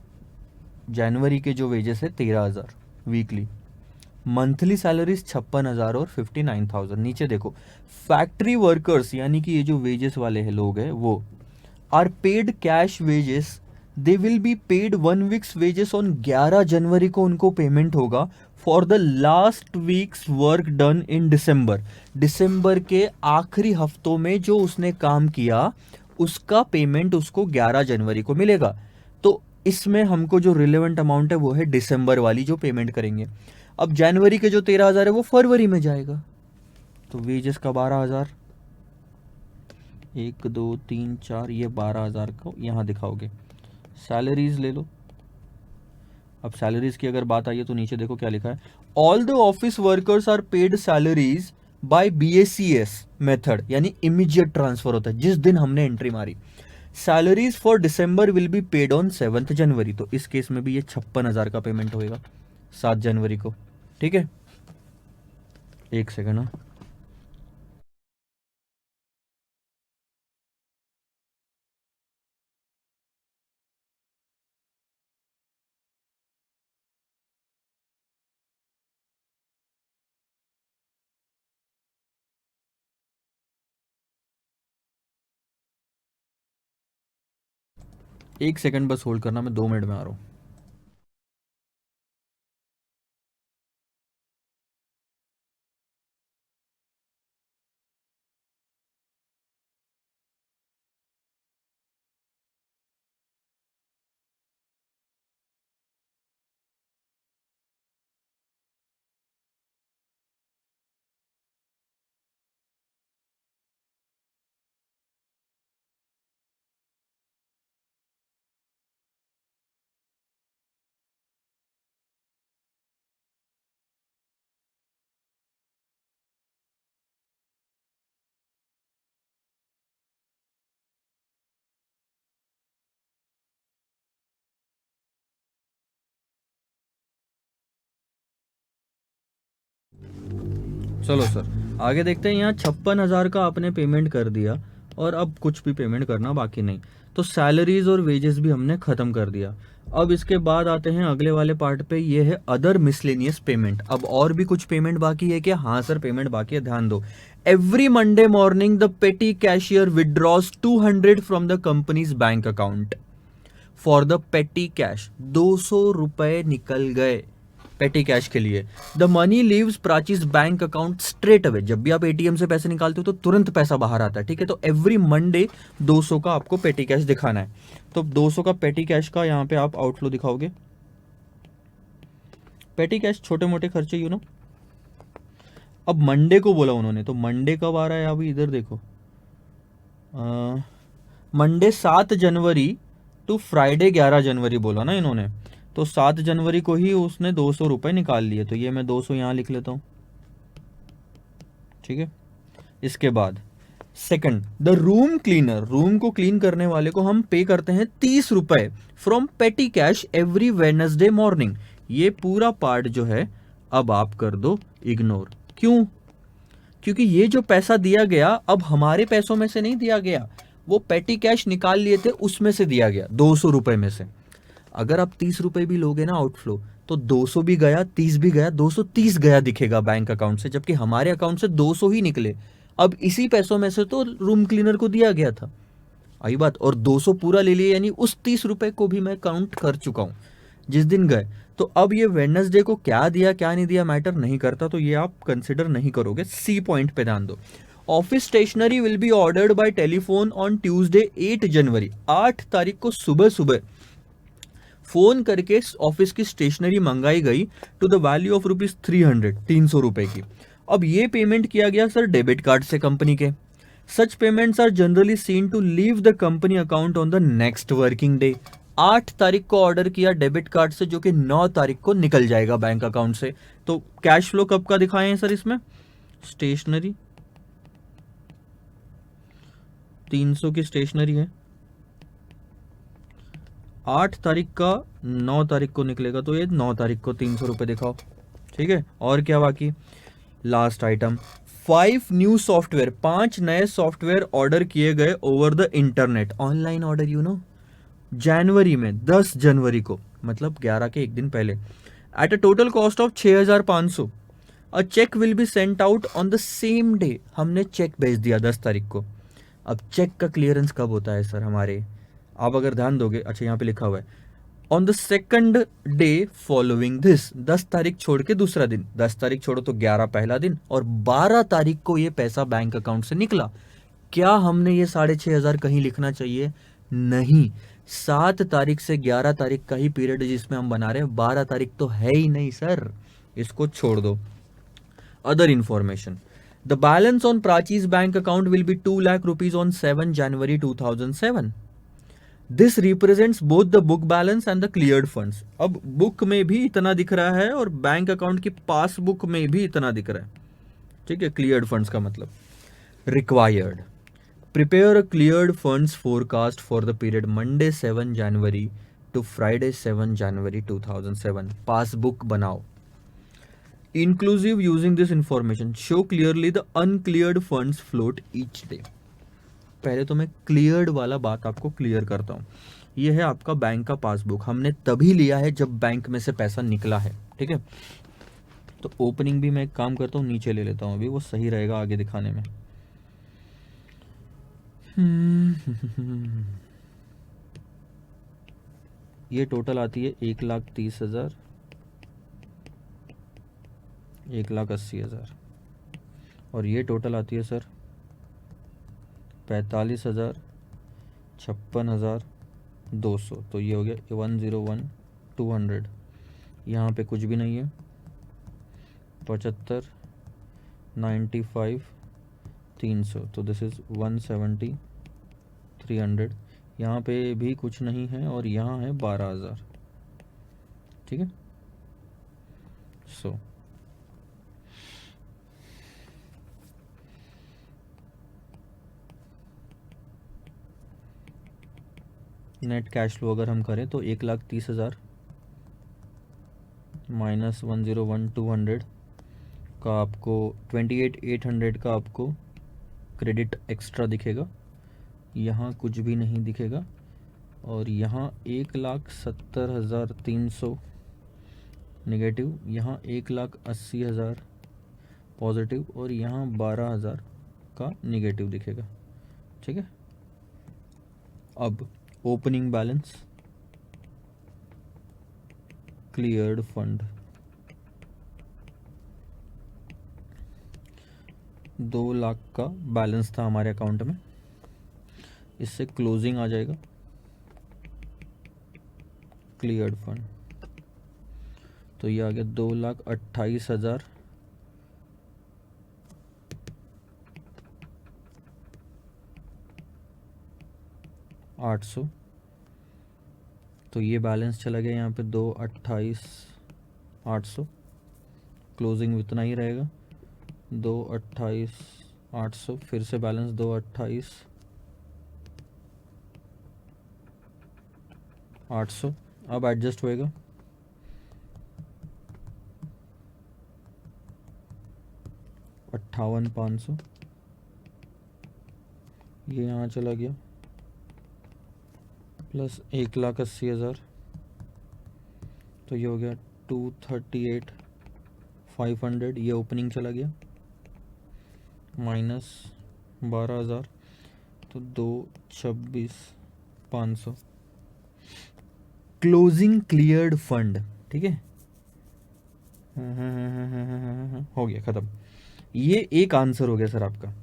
जनवरी के जो वेजेस है 13,000 वीकली। मंथली सैलरीज 56,000 और 59,000। नीचे देखो, फैक्ट्री वर्कर्स यानी कि ये जो वेजेस वाले हैं लोग हैं वो are paid cash wages, they will be paid 1 week's wages on 11 जनवरी को उनको पेमेंट होगा for the last week's work done in December. दिसंबर के आखिरी हफ्तों में जो उसने काम किया उसका पेमेंट उसको 11 जनवरी को मिलेगा। तो इसमें हमको जो रिलेवेंट अमाउंट है वो है दिसंबर वाली जो पेमेंट करेंगे। अब जनवरी के जो 13,000 है वो फरवरी में जाएगा, तो वेजेस का 12,000, 1 2 3 4, ये 12,000 को यहाँ दिखाओगे। सैलरीज ले लो। अब सैलरीज की अगर बात आई है तो नीचे देखो क्या लिखा है, all the office workers are paid salaries by BACS method, यानी इमीडिएट ट्रांसफर होता है जिस दिन हमने एंट्री मारी। Salaries for December will be paid on 7 January, तो इस केस में भी ये 56,000 का पेमेंट होएगा 7 जनवरी को। ठीक है, एक सेकंड ना। एक सेकंड बस होल्ड करना, मैं 2 मिनट में आ रहा हूँ। चलो सर आगे देखते हैं। यहाँ 56,000 का आपने पेमेंट कर दिया और अब कुछ भी पेमेंट करना बाकी नहीं, तो सैलरीज और वेजेस भी हमने खत्म कर दिया। अब इसके बाद आते हैं अगले वाले पार्ट पे, ये है अदर मिसलेनियस पेमेंट। अब और भी कुछ पेमेंट बाकी है क्या? हाँ सर पेमेंट बाकी है, ध्यान दो। Every Monday morning the petty cashier withdraws 200 from the company's bank account for the petty cash. 200 रुपए निकल गए पेटी कैश के लिए। The money leaves Prachi's bank account straight away. जब भी आप एटीएम से पैसे निकालते हो तो तुरंत पैसा बाहर आता है, ठीक है। तो एवरी मंडे 200 का आपको पेटी कैश दिखाना है। तो 200 का पेटी कैश का यहाँ पे आप आउटफ्लो दिखाओगे। पेटी कैश छोटे मोटे खर्चे यू नो। अब मंडे को बोला उन्होंने, तो मंडे कब आ रहा है अभी इधर देखो, मंडे 7 जनवरी टू फ्राइडे 11 जनवरी बोला ना इन्होंने। तो 7 जनवरी को ही उसने 200 रुपए निकाल लिए, तो ये मैं 200 यहाँ लिख लेता हूँ, ठीक है। इसके बाद second, the room cleaner, room को क्लीन करने वाले को हम पे करते हैं 30 रुपए फ्रॉम पेटी कैश एवरी वेडनेसडे मॉर्निंग। ये पूरा पार्ट जो है अब आप कर दो इग्नोर। क्यों? क्योंकि ये जो पैसा दिया गया अब हमारे पैसों में से नहीं दिया गया, वो पेटी कैश निकाल लिए थे उसमें से दिया गया 200 रुपए में से। अगर आप 30 रुपए भी लोगे ना आउटफ्लो, तो 200 भी गया, 30 भी गया, 230 गया दिखेगा बैंक अकाउंट से, जबकि हमारे अकाउंट से 200 ही निकले। अब इसी पैसों में से तो रूम क्लीनर को दिया गया था, आई बात। और 200 पूरा ले लिया, यानी उस 30 रुपए को भी मैं काउंट कर चुका हूं जिस दिन गए। तो अब ये वेडनेसडे को क्या दिया क्या नहीं दिया मैटर नहीं करता, तो ये आप कंसिडर नहीं करोगे। सी पॉइंट पे ध्यान दो। Office stationery will be ordered by telephone on Tuesday 8 January. 8 तारीख को सुबह सुबह फोन करके ऑफिस की स्टेशनरी मंगाई गई to the value of rupees 300 की। अब ये पेमेंट किया गया सर डेबिट कार्ड से कंपनी के। Such payments are generally seen to leave the company account on the next working day. 8 तारीख को ऑर्डर किया डेबिट कार्ड से, जो कि 9 तारीख को निकल जाएगा बैंक अकाउंट से। तो कैश फ्लो कब का दिखाए हैं सर इसमें? स्टेशनरी 300 की स्टेशनरी है, 8 तारीख का 9 तारीख को निकलेगा, तो ये 9 तारीख को 300 रुपये दिखाओ। ठीक है, और क्या बाकी? लास्ट आइटम, 5 न्यू सॉफ्टवेयर, 5 नए सॉफ्टवेयर ऑर्डर किए गए over the internet, online order जनवरी में, 10 जनवरी को, मतलब 11 के एक दिन पहले, at a total cost of 6500। A cheque will be sent out on the same day. हमने चेक भेज दिया 10 तारीख को। अब चेक का क्लियरेंस कब होता है सर हमारे? आप अगर ध्यान दोगे, अच्छा यहाँ पे लिखा हुआ है on the second day following this, 10 तारीख छोड़ के दूसरा दिन, 10 तारीख छोड़ो तो 11 पहला दिन, और 12 तारीख को ये पैसा बैंक अकाउंट से निकला। क्या हमने ये 6500 कहीं लिखना चाहिए? नहीं। 7 तारीख से 11 तारीख का ही पीरियड है जिसमें हम बना रहे हैं, 12 तारीख तो है ही नहीं सर, इसको छोड़ दो। Other information, the balance on Prachi's bank account will be 2 lakh rupees on 7 January 2007। This represents both the book balance and the cleared funds. अब बुक में भी इतना दिख रहा है और बैंक अकाउंट की पासबुक में भी इतना दिख रहा है। ठीक है, क्लियर्ड फंड्स का मतलब required, prepare a cleared funds forecast for the period Monday 7 January to Friday 7 January 2007। Passbook बनाओ। Inclusive using this information show clearly the uncleared funds float each day. पहले तो मैं क्लियर्ड वाला बात आपको क्लियर करता हूँ। ये है आपका बैंक का पासबुक, हमने तभी लिया है जब बैंक में से पैसा निकला है। ठीक है, तो ओपनिंग भी मैं एक काम करता हूँ, नीचे ले लेता हूँ, अभी वो सही रहेगा आगे दिखाने में। ये टोटल आती है 1,30,000, 1,80,000, और ये टोटल आती है सर 45,000, 56,200। तो ये हो गया 101,200। यहाँ पे कुछ भी नहीं है, 75, 95, 300, तो दिस इज़ 170,300। यहाँ पे भी कुछ नहीं है और यहाँ है 12,000। ठीक है, सो नेट कैश फ्लो अगर हम करें तो 1,30,000 माइनस 101,200 का आपको 28,800 का आपको क्रेडिट एक्स्ट्रा दिखेगा। यहाँ कुछ भी नहीं दिखेगा, और यहाँ 1,70,300 नेगेटिव, यहाँ 1,80,000 पॉजिटिव, और यहाँ 12,000 का नेगेटिव दिखेगा। ठीक है, अब opening balance, cleared fund 2 lakh का बैलेंस था हमारे अकाउंट में, इससे क्लोजिंग आ जाएगा क्लियर्ड फंड, तो ये आ गया 2,28,000 800। तो ये बैलेंस चला गया यहाँ पे 2,28,800, क्लोजिंग इतना ही रहेगा 2,28,800, फिर से बैलेंस 2,28,800। अब एडजस्ट होएगा 58,500, ये यहाँ चला गया, प्लस 1,80,000, तो ये हो गया 238,500। ये ओपनिंग चला गया, माइनस 12,000, तो 2,26,500 क्लोजिंग क्लियर्ड फंड। ठीक है, हो गया ख़त्म। ये एक आंसर हो गया सर आपका।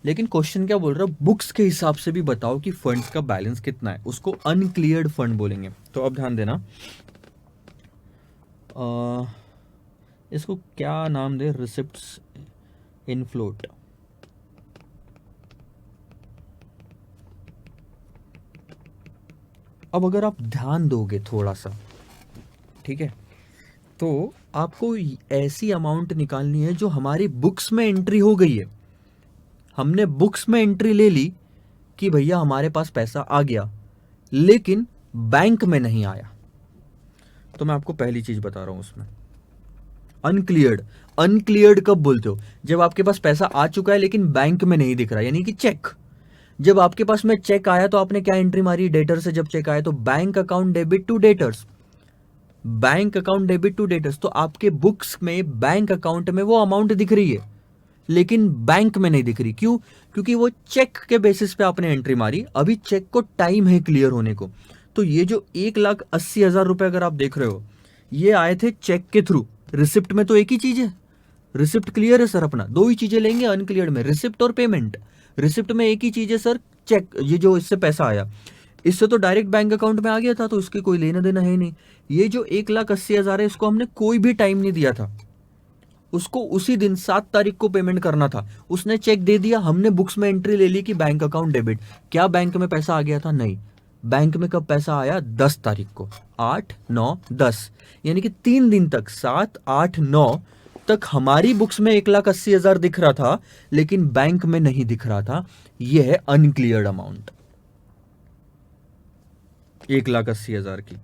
लेकिन क्वेश्चन क्या बोल रहा है, बुक्स के हिसाब से भी बताओ कि फंड्स का बैलेंस कितना है, उसको अनक्लियर्ड फंड बोलेंगे। तो अब ध्यान देना, इसको क्या नाम दे, रिसिप्ट्स इन फ्लोट। अब अगर आप ध्यान दोगे थोड़ा सा, ठीक है, तो आपको ऐसी अमाउंट निकालनी है जो हमारी बुक्स में एंट्री हो गई है। हमने बुक्स में एंट्री ले ली कि भैया हमारे पास पैसा आ गया, लेकिन बैंक में नहीं आया। तो मैं आपको पहली चीज बता रहा हूं उसमें, अनक्लियर्ड। अनक्लियर्ड कब बोलते हो, जब आपके पास पैसा आ चुका है लेकिन बैंक में नहीं दिख रहा, यानी कि चेक। जब आपके पास में चेक आया तो आपने क्या एंट्री मारी, डेटर से जब चेक आया तो bank account debit to debtors, bank account debit to debtors. तो आपके बुक्स में बैंक अकाउंट में वो अमाउंट दिख रही है, लेकिन बैंक में नहीं दिख रही। क्यों? क्योंकि वो चेक के बेसिस पे आपने एंट्री मारी, अभी चेक को टाइम है क्लियर होने को। तो ये जो 1,80,000 रुपए अगर आप देख रहे हो, ये आए थे चेक के थ्रू। रिसिप्ट में तो एक ही चीज है, रिसिप्ट क्लियर है सर अपना, दो ही चीजें लेंगे अनक्लियर्ड में, रिसिप्ट और पेमेंट। रिसिप्ट में एक ही चीज है सर, चेक, ये जो इससे पैसा आया, इससे तो डायरेक्ट बैंक अकाउंट में आ गया था, तो इसकी कोई लेना देना है नहीं। ये जो 1,80,000 है, इसको हमने कोई भी टाइम नहीं दिया था, उसको उसी दिन 7 तारीख को पेमेंट करना था। उसने चेक दे दिया, हमने बुक्स में एंट्री ले ली कि बैंक अकाउंट डेबिट। क्या बैंक में पैसा आ गया था? नहीं। बैंक में कब पैसा आया? 10 तारीख को, 8, 9, 10, यानी कि 3 दिन तक, 7, 8, 9 तक हमारी बुक्स में 1,80,000 दिख रहा था, लेकिन बैंक में नहीं दिख रहा था। यह है अनक्लियर्ड अमाउंट 1,80,000 की।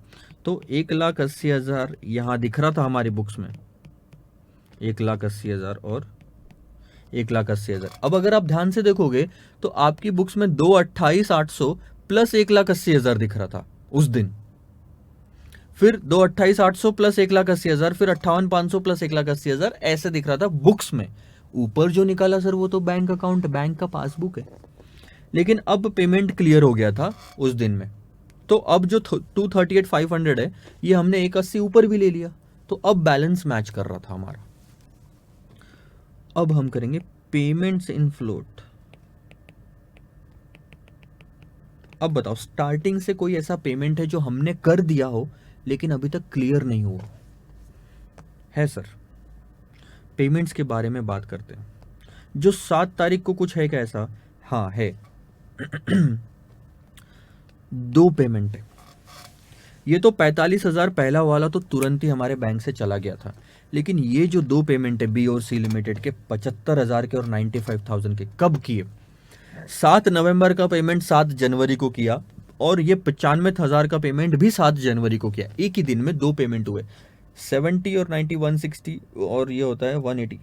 तो 1,80,000 यहां दिख रहा था हमारी बुक्स में, 1,80,000 और 1,80,000। अब अगर आप ध्यान से देखोगे तो आपकी बुक्स में 2,28,800 प्लस 1,80,000 दिख रहा था उस दिन। फिर 2,28,800 प्लस 1,80,000, फिर 58,500 प्लस 1,80,000, ऐसे दिख रहा था बुक्स में। ऊपर जो निकाला सर वो तो बैंक अकाउंट, बैंक का पासबुक है। लेकिन अब पेमेंट क्लियर हो गया था उस दिन में, तो अब जो 238,500 है, ये हमने 1,80 ऊपर भी ले लिया, तो अब बैलेंस मैच कर रहा था हमारा। अब हम करेंगे पेमेंट्स इन फ्लोट। अब बताओ, स्टार्टिंग से कोई ऐसा पेमेंट है जो हमने कर दिया हो लेकिन अभी तक क्लियर नहीं हुआ है? सर, पेमेंट्स के बारे में बात करते हैं। जो 7 तारीख को कुछ है क्या ऐसा? हाँ है। 2 पेमेंट है। ये तो 45,000 पहला वाला तो तुरंत ही हमारे बैंक से चला गया था, लेकिन ये जो 2 पेमेंट है बी और सी लिमिटेड के, 75,000 के और 95,000 के, कब किए? 7 नवंबर का पेमेंट 7 जनवरी को किया, और ये 95,000 का पेमेंट भी 7 जनवरी को किया। एक ही दिन में 2 पेमेंट हुए, 70 और 90, 160, और ये होता है 180।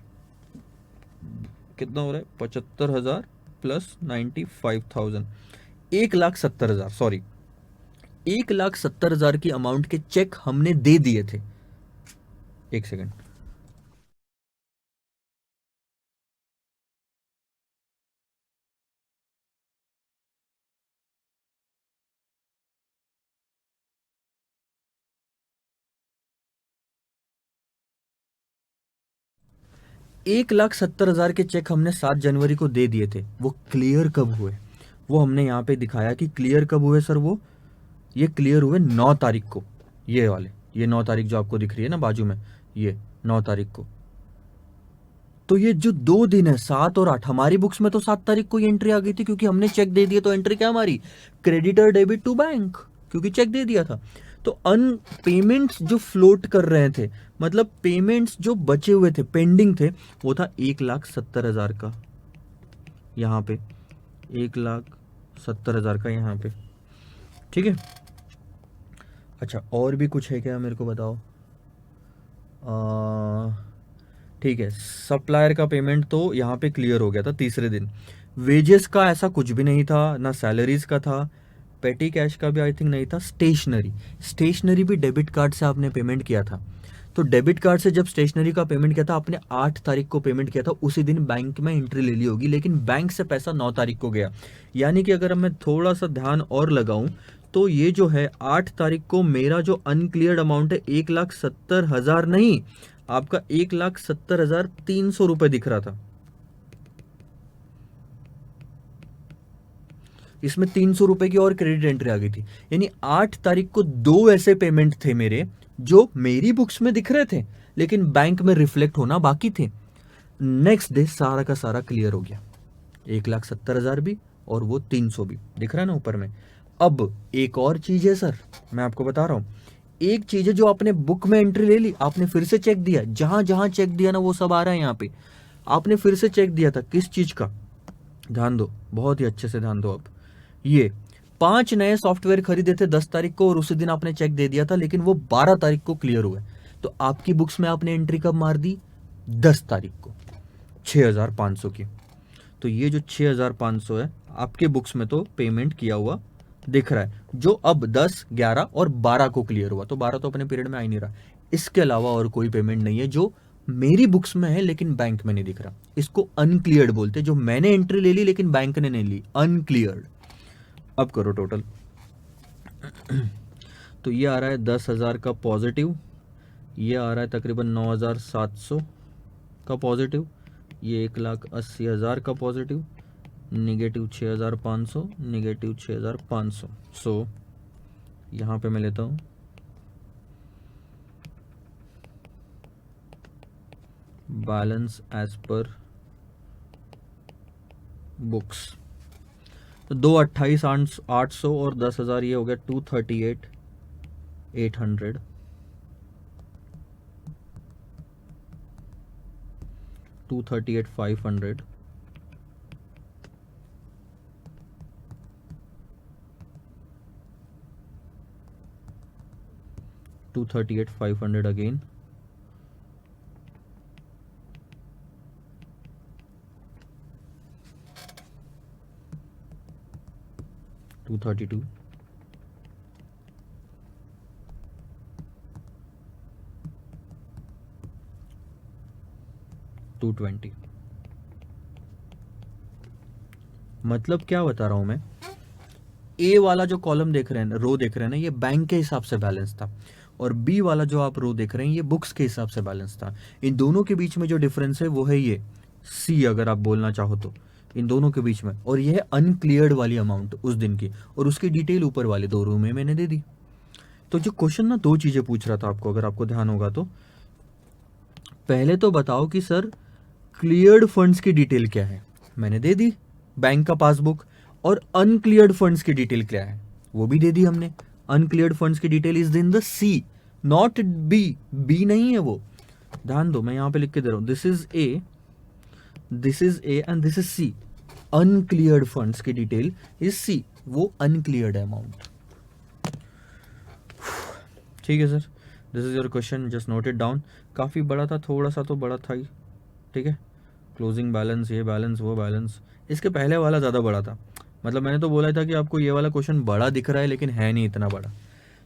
कितना हो रहा है? 75,000 प्लस 95,000, 1,70,000, सॉरी 1,70,000 की अमाउंट के चेक हमने दे दिए थे। एक सेकंड, एक लाख 70,000 के चेक हमने 7 जनवरी को दे दिए थे। वो क्लियर कब हुए? वो हमने यहाँ पे दिखाया कि क्लियर कब हुए सर। वो ये क्लियर हुए 9 तारीख को, ये वाले, ये 9 तारीख जो आपको दिख रही है ना बाजू में, ये 9 तारीख को। तो ये जो 2 दिन है, 7 और 8, हमारी बुक्स में तो 7 तारीख को ये एंट्री आ गई थी, क्योंकि हमने चेक दे दिया। तो एंट्री क्या हमारी? क्रेडिटर डेबिट टू बैंक, क्योंकि चेक दे दिया था। तो अन पेमेंट्स जो फ्लोट कर रहे थे, मतलब पेमेंट्स जो बचे हुए थे, पेंडिंग थे, वो था 1,70,000 का यहाँ पे, 1,70,000 का यहाँ पे, ठीक है। अच्छा, और भी कुछ है क्या, मेरे को बताओ। ठीक है, सप्लायर का पेमेंट तो यहाँ पे क्लियर हो गया था तीसरे दिन। वेजेस का ऐसा कुछ भी नहीं था, ना सैलरीज का था, पेटी कैश का भी आई थिंक नहीं था। स्टेशनरी, स्टेशनरी भी डेबिट कार्ड से आपने पेमेंट किया था। तो डेबिट कार्ड से जब स्टेशनरी का पेमेंट किया था आपने, 8 तारीख को पेमेंट किया था, उसी दिन बैंक में एंट्री ले ली होगी, लेकिन बैंक से पैसा 9 तारीख को गया। यानी कि अगर मैं थोड़ा सा ध्यान और लगाऊं तो ये जो है 8 तारीख को मेरा जो अनक्लियर्ड अमाउंट है 1,70,000 नहीं, आपका 1,70,300 रुपए दिख रहा था। इसमें 300 रुपए की और क्रेडिट एंट्री आ गई थी। यानी 8 तारीख को 2 ऐसे पेमेंट थे मेरे जो मेरी बुक्स में दिख रहे थे लेकिन बैंक में रिफ्लेक्ट होना बाकी थे। नेक्स्ट डे सारा का सारा क्लियर हो गया, 1,70,000 भी और वो 300 भी दिख रहा है ना ऊपर में। अब एक और चीज है सर, मैं आपको बता रहा हूं, एक चीज है जो आपने बुक में एंट्री ले ली, आपने फिर से चेक दिया, जहां जहां चेक दिया ना वो सब आ रहा है यहाँ पे। आपने फिर से चेक दिया था किस चीज का, ध्यान दो, बहुत ही अच्छे से ध्यान दो। अब ये 5 नए सॉफ्टवेयर खरीदे थे 10 तारीख को और उसी दिन आपने चेक दे दिया था, लेकिन वो 12 तारीख को क्लियर हुए। तो आपकी बुक्स में आपने एंट्री कब मार दी? 10 तारीख को 6,500 की। तो ये जो 6,500 है आपके बुक्स में तो पेमेंट किया हुआ दिख रहा है, जो अब 10, 11 और 12 को क्लियर हुआ। तो 12 तो अपने पीरियड में आ ही नहीं रहा। इसके अलावा और कोई पेमेंट नहीं है जो मेरी बुक्स में है लेकिन बैंक में नहीं दिख रहा। इसको अनक्लियर्ड बोलते, जो मैंने एंट्री ले ली लेकिन बैंक ने नहीं ली, अनक्लियर्ड। अब करो टोटल। तो ये आ रहा है 10,000 का पॉजिटिव, ये आ रहा है तकरीबन 9,700 का पॉजिटिव, ये 1,80,000 का पॉजिटिव, निगेटिव 6,500, निगेटिव 6,500। सो यहाँ पे मैं लेता हूँ बैलेंस एज पर बुक्स। तो 2,28,800 और 10,000 ये हो गया 238,800, 238,500, 238,500 again, 232, 220। मतलब क्या बता रहा हूं मैं, ए वाला जो कॉलम देख रहे हैं, रो देख रहे हैं ना, ये बैंक के हिसाब से बैलेंस था, और बी वाला जो आप रो देख रहे हैं ये बुक्स के हिसाब से बैलेंस था। इन दोनों के बीच में जो डिफरेंस है वो है ये सी, अगर आप बोलना चाहो तो, इन दोनों के बीच में। और ये है अनक्लियर्ड वाली अमाउंट उस दिन की, और उसकी डिटेल ऊपर वाले 2 रो में मैंने दे दी। तो जो क्वेश्चन ना 2 चीजें पूछ रहा था आपको, अगर आपको ध्यान होगा तो, पहले तो बताओ कि सर क्लियर्ड फंड्स की डिटेल क्या है, मैंने दे दी बैंक का पासबुक, और अनक्लियर्ड फंड्स की डिटेल क्या है वो भी दे दी हमने। अनक्लियर्ड फंड्स की detail is in the C, not B, B नहीं है वो, ध्यान दो, मैं यहां पे लिख के दे रहा हूं, this is A, this is A and this is C. Uncleared funds की डिटेल इज सी, वो अनक्लियर्ड अमाउंट। ठीक है sir, this is your question, just note it down. काफी बड़ा था, थोड़ा सा तो बड़ा था ही, ठीक है। क्लोजिंग बैलेंस, ये बैलेंस, वो बैलेंस, इसके पहले वाला ज़्यादा बड़ा था। मतलब मैंने तो बोला था कि आपको ये वाला क्वेश्चन बड़ा दिख रहा है लेकिन है नहीं इतना बड़ा।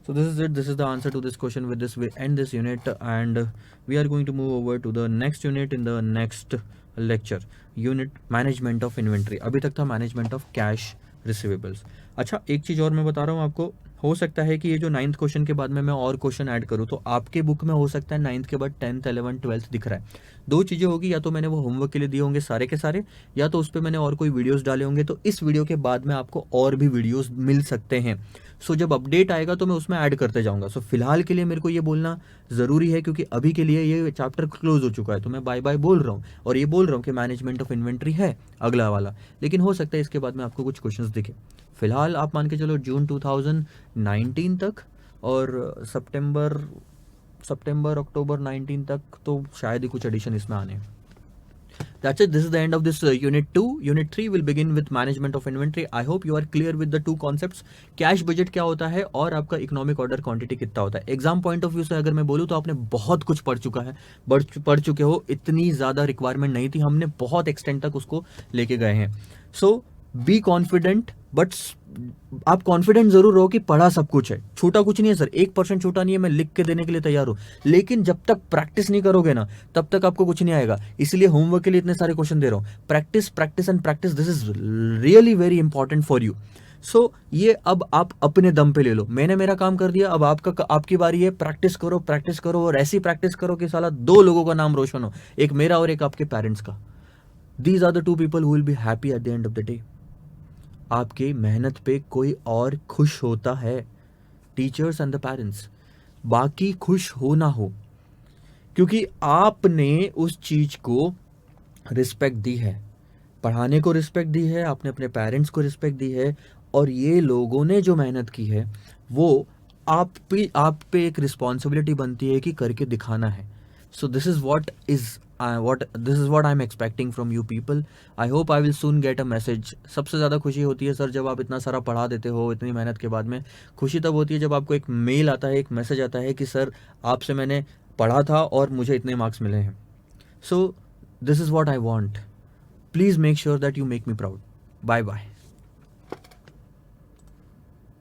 So this is it, this is the answer to this question. With this we end this unit and we are going to move over to the next unit in the next lecture, unit management of inventory. अभी तक था management of cash receivables. अच्छा, एक चीज़ और मैं बता रहा हूँ आपको, हो सकता है कि ये जो 9th क्वेश्चन के बाद में मैं और क्वेश्चन ऐड करूँ, तो आपके बुक में हो सकता है 9th के बाद 10th, 11th, 12th दिख रहा है। 2 चीज़ें होगी, या तो मैंने वो होमवर्क के लिए दिए होंगे सारे के सारे, या तो उस पर मैंने और कोई वीडियोस डाले होंगे। तो इस वीडियो के बाद में आपको और भी वीडियोस मिल सकते हैं। सो जब अपडेट आएगा तो मैं उसमें ऐड करते जाऊंगा। सो फिलहाल के लिए मेरे को ये बोलना ज़रूरी है क्योंकि अभी के लिए ये चैप्टर क्लोज हो चुका है, तो मैं बाय बाय बोल रहा हूँ, और ये बोल रहा हूँ कि मैनेजमेंट ऑफ इन्वेंट्री है अगला वाला, लेकिन हो सकता है इसके बाद में आपको कुछ क्वेश्चंस दिखे। फिलहाल आप मान के चलो जून 2019 तक और सितंबर अक्टूबर 19 तक तो शायद ही कुछ एडिशन इसमें आने हैं। That's it. This is the end of this unit 2. Unit 3 will begin with management of inventory. I hope you are clear with the 2 concepts. Cash budget क्या होता है और आपका इकोनॉमिक ऑर्डर क्वांटिटी कितना होता है। एग्जाम पॉइंट ऑफ व्यू से अगर मैं बोलूँ तो आपने बहुत कुछ पढ़ चुका है, पढ़ चुके हो। इतनी ज़्यादा रिक्वायरमेंट नहीं थी, हमने बहुत एक्सटेंड तक उसको लेके गए हैं। सो बी कॉन्फिडेंट, बट आप कॉन्फिडेंट जरूर रहो कि पढ़ा सब कुछ है, छोटा कुछ नहीं है सर, 1% छोटा नहीं है, मैं लिख के देने के लिए तैयार हूं। लेकिन जब तक प्रैक्टिस नहीं करोगे ना तब तक आपको कुछ नहीं आएगा। इसलिए होमवर्क के लिए इतने सारे क्वेश्चन दे रहा हूं। Practice, practice and practice, this is really very important for you. So ये अब आप अपने दम पे ले लो। मैंने मेरा काम कर दिया, अब आपकी बारी है। प्रैक्टिस करो, प्रैक्टिस करो, और ऐसी प्रैक्टिस करो कि साला 2 लोगों का नाम रोशन हो, एक मेरा और एक आपके पेरेंट्स का। These are the 2 people who will be happy at the end of the day. आपके मेहनत पे कोई और खुश होता है, टीचर्स एंड द पेरेंट्स, बाकी खुश हो ना हो, क्योंकि आपने उस चीज़ को रिस्पेक्ट दी है, पढ़ाने को रिस्पेक्ट दी है, आपने अपने पेरेंट्स को रिस्पेक्ट दी है, और ये लोगों ने जो मेहनत की है वो आप पे एक रिस्पॉन्सिबिलिटी बनती है कि करके दिखाना है. So this is what I am expecting from you people. I hope I will soon get a message. सबसे ज़्यादा खुशी होती है सर जब आप इतना सारा पढ़ा देते हो इतनी मेहनत के बाद में. खुशी तब होती है जब आपको एक मेल आता है, एक मैसेज आता है कि सर आपसे मैंने पढ़ा था और मुझे इतने मार्क्स मिले हैं. So this is what I want. Please make sure that you make me proud. Bye bye.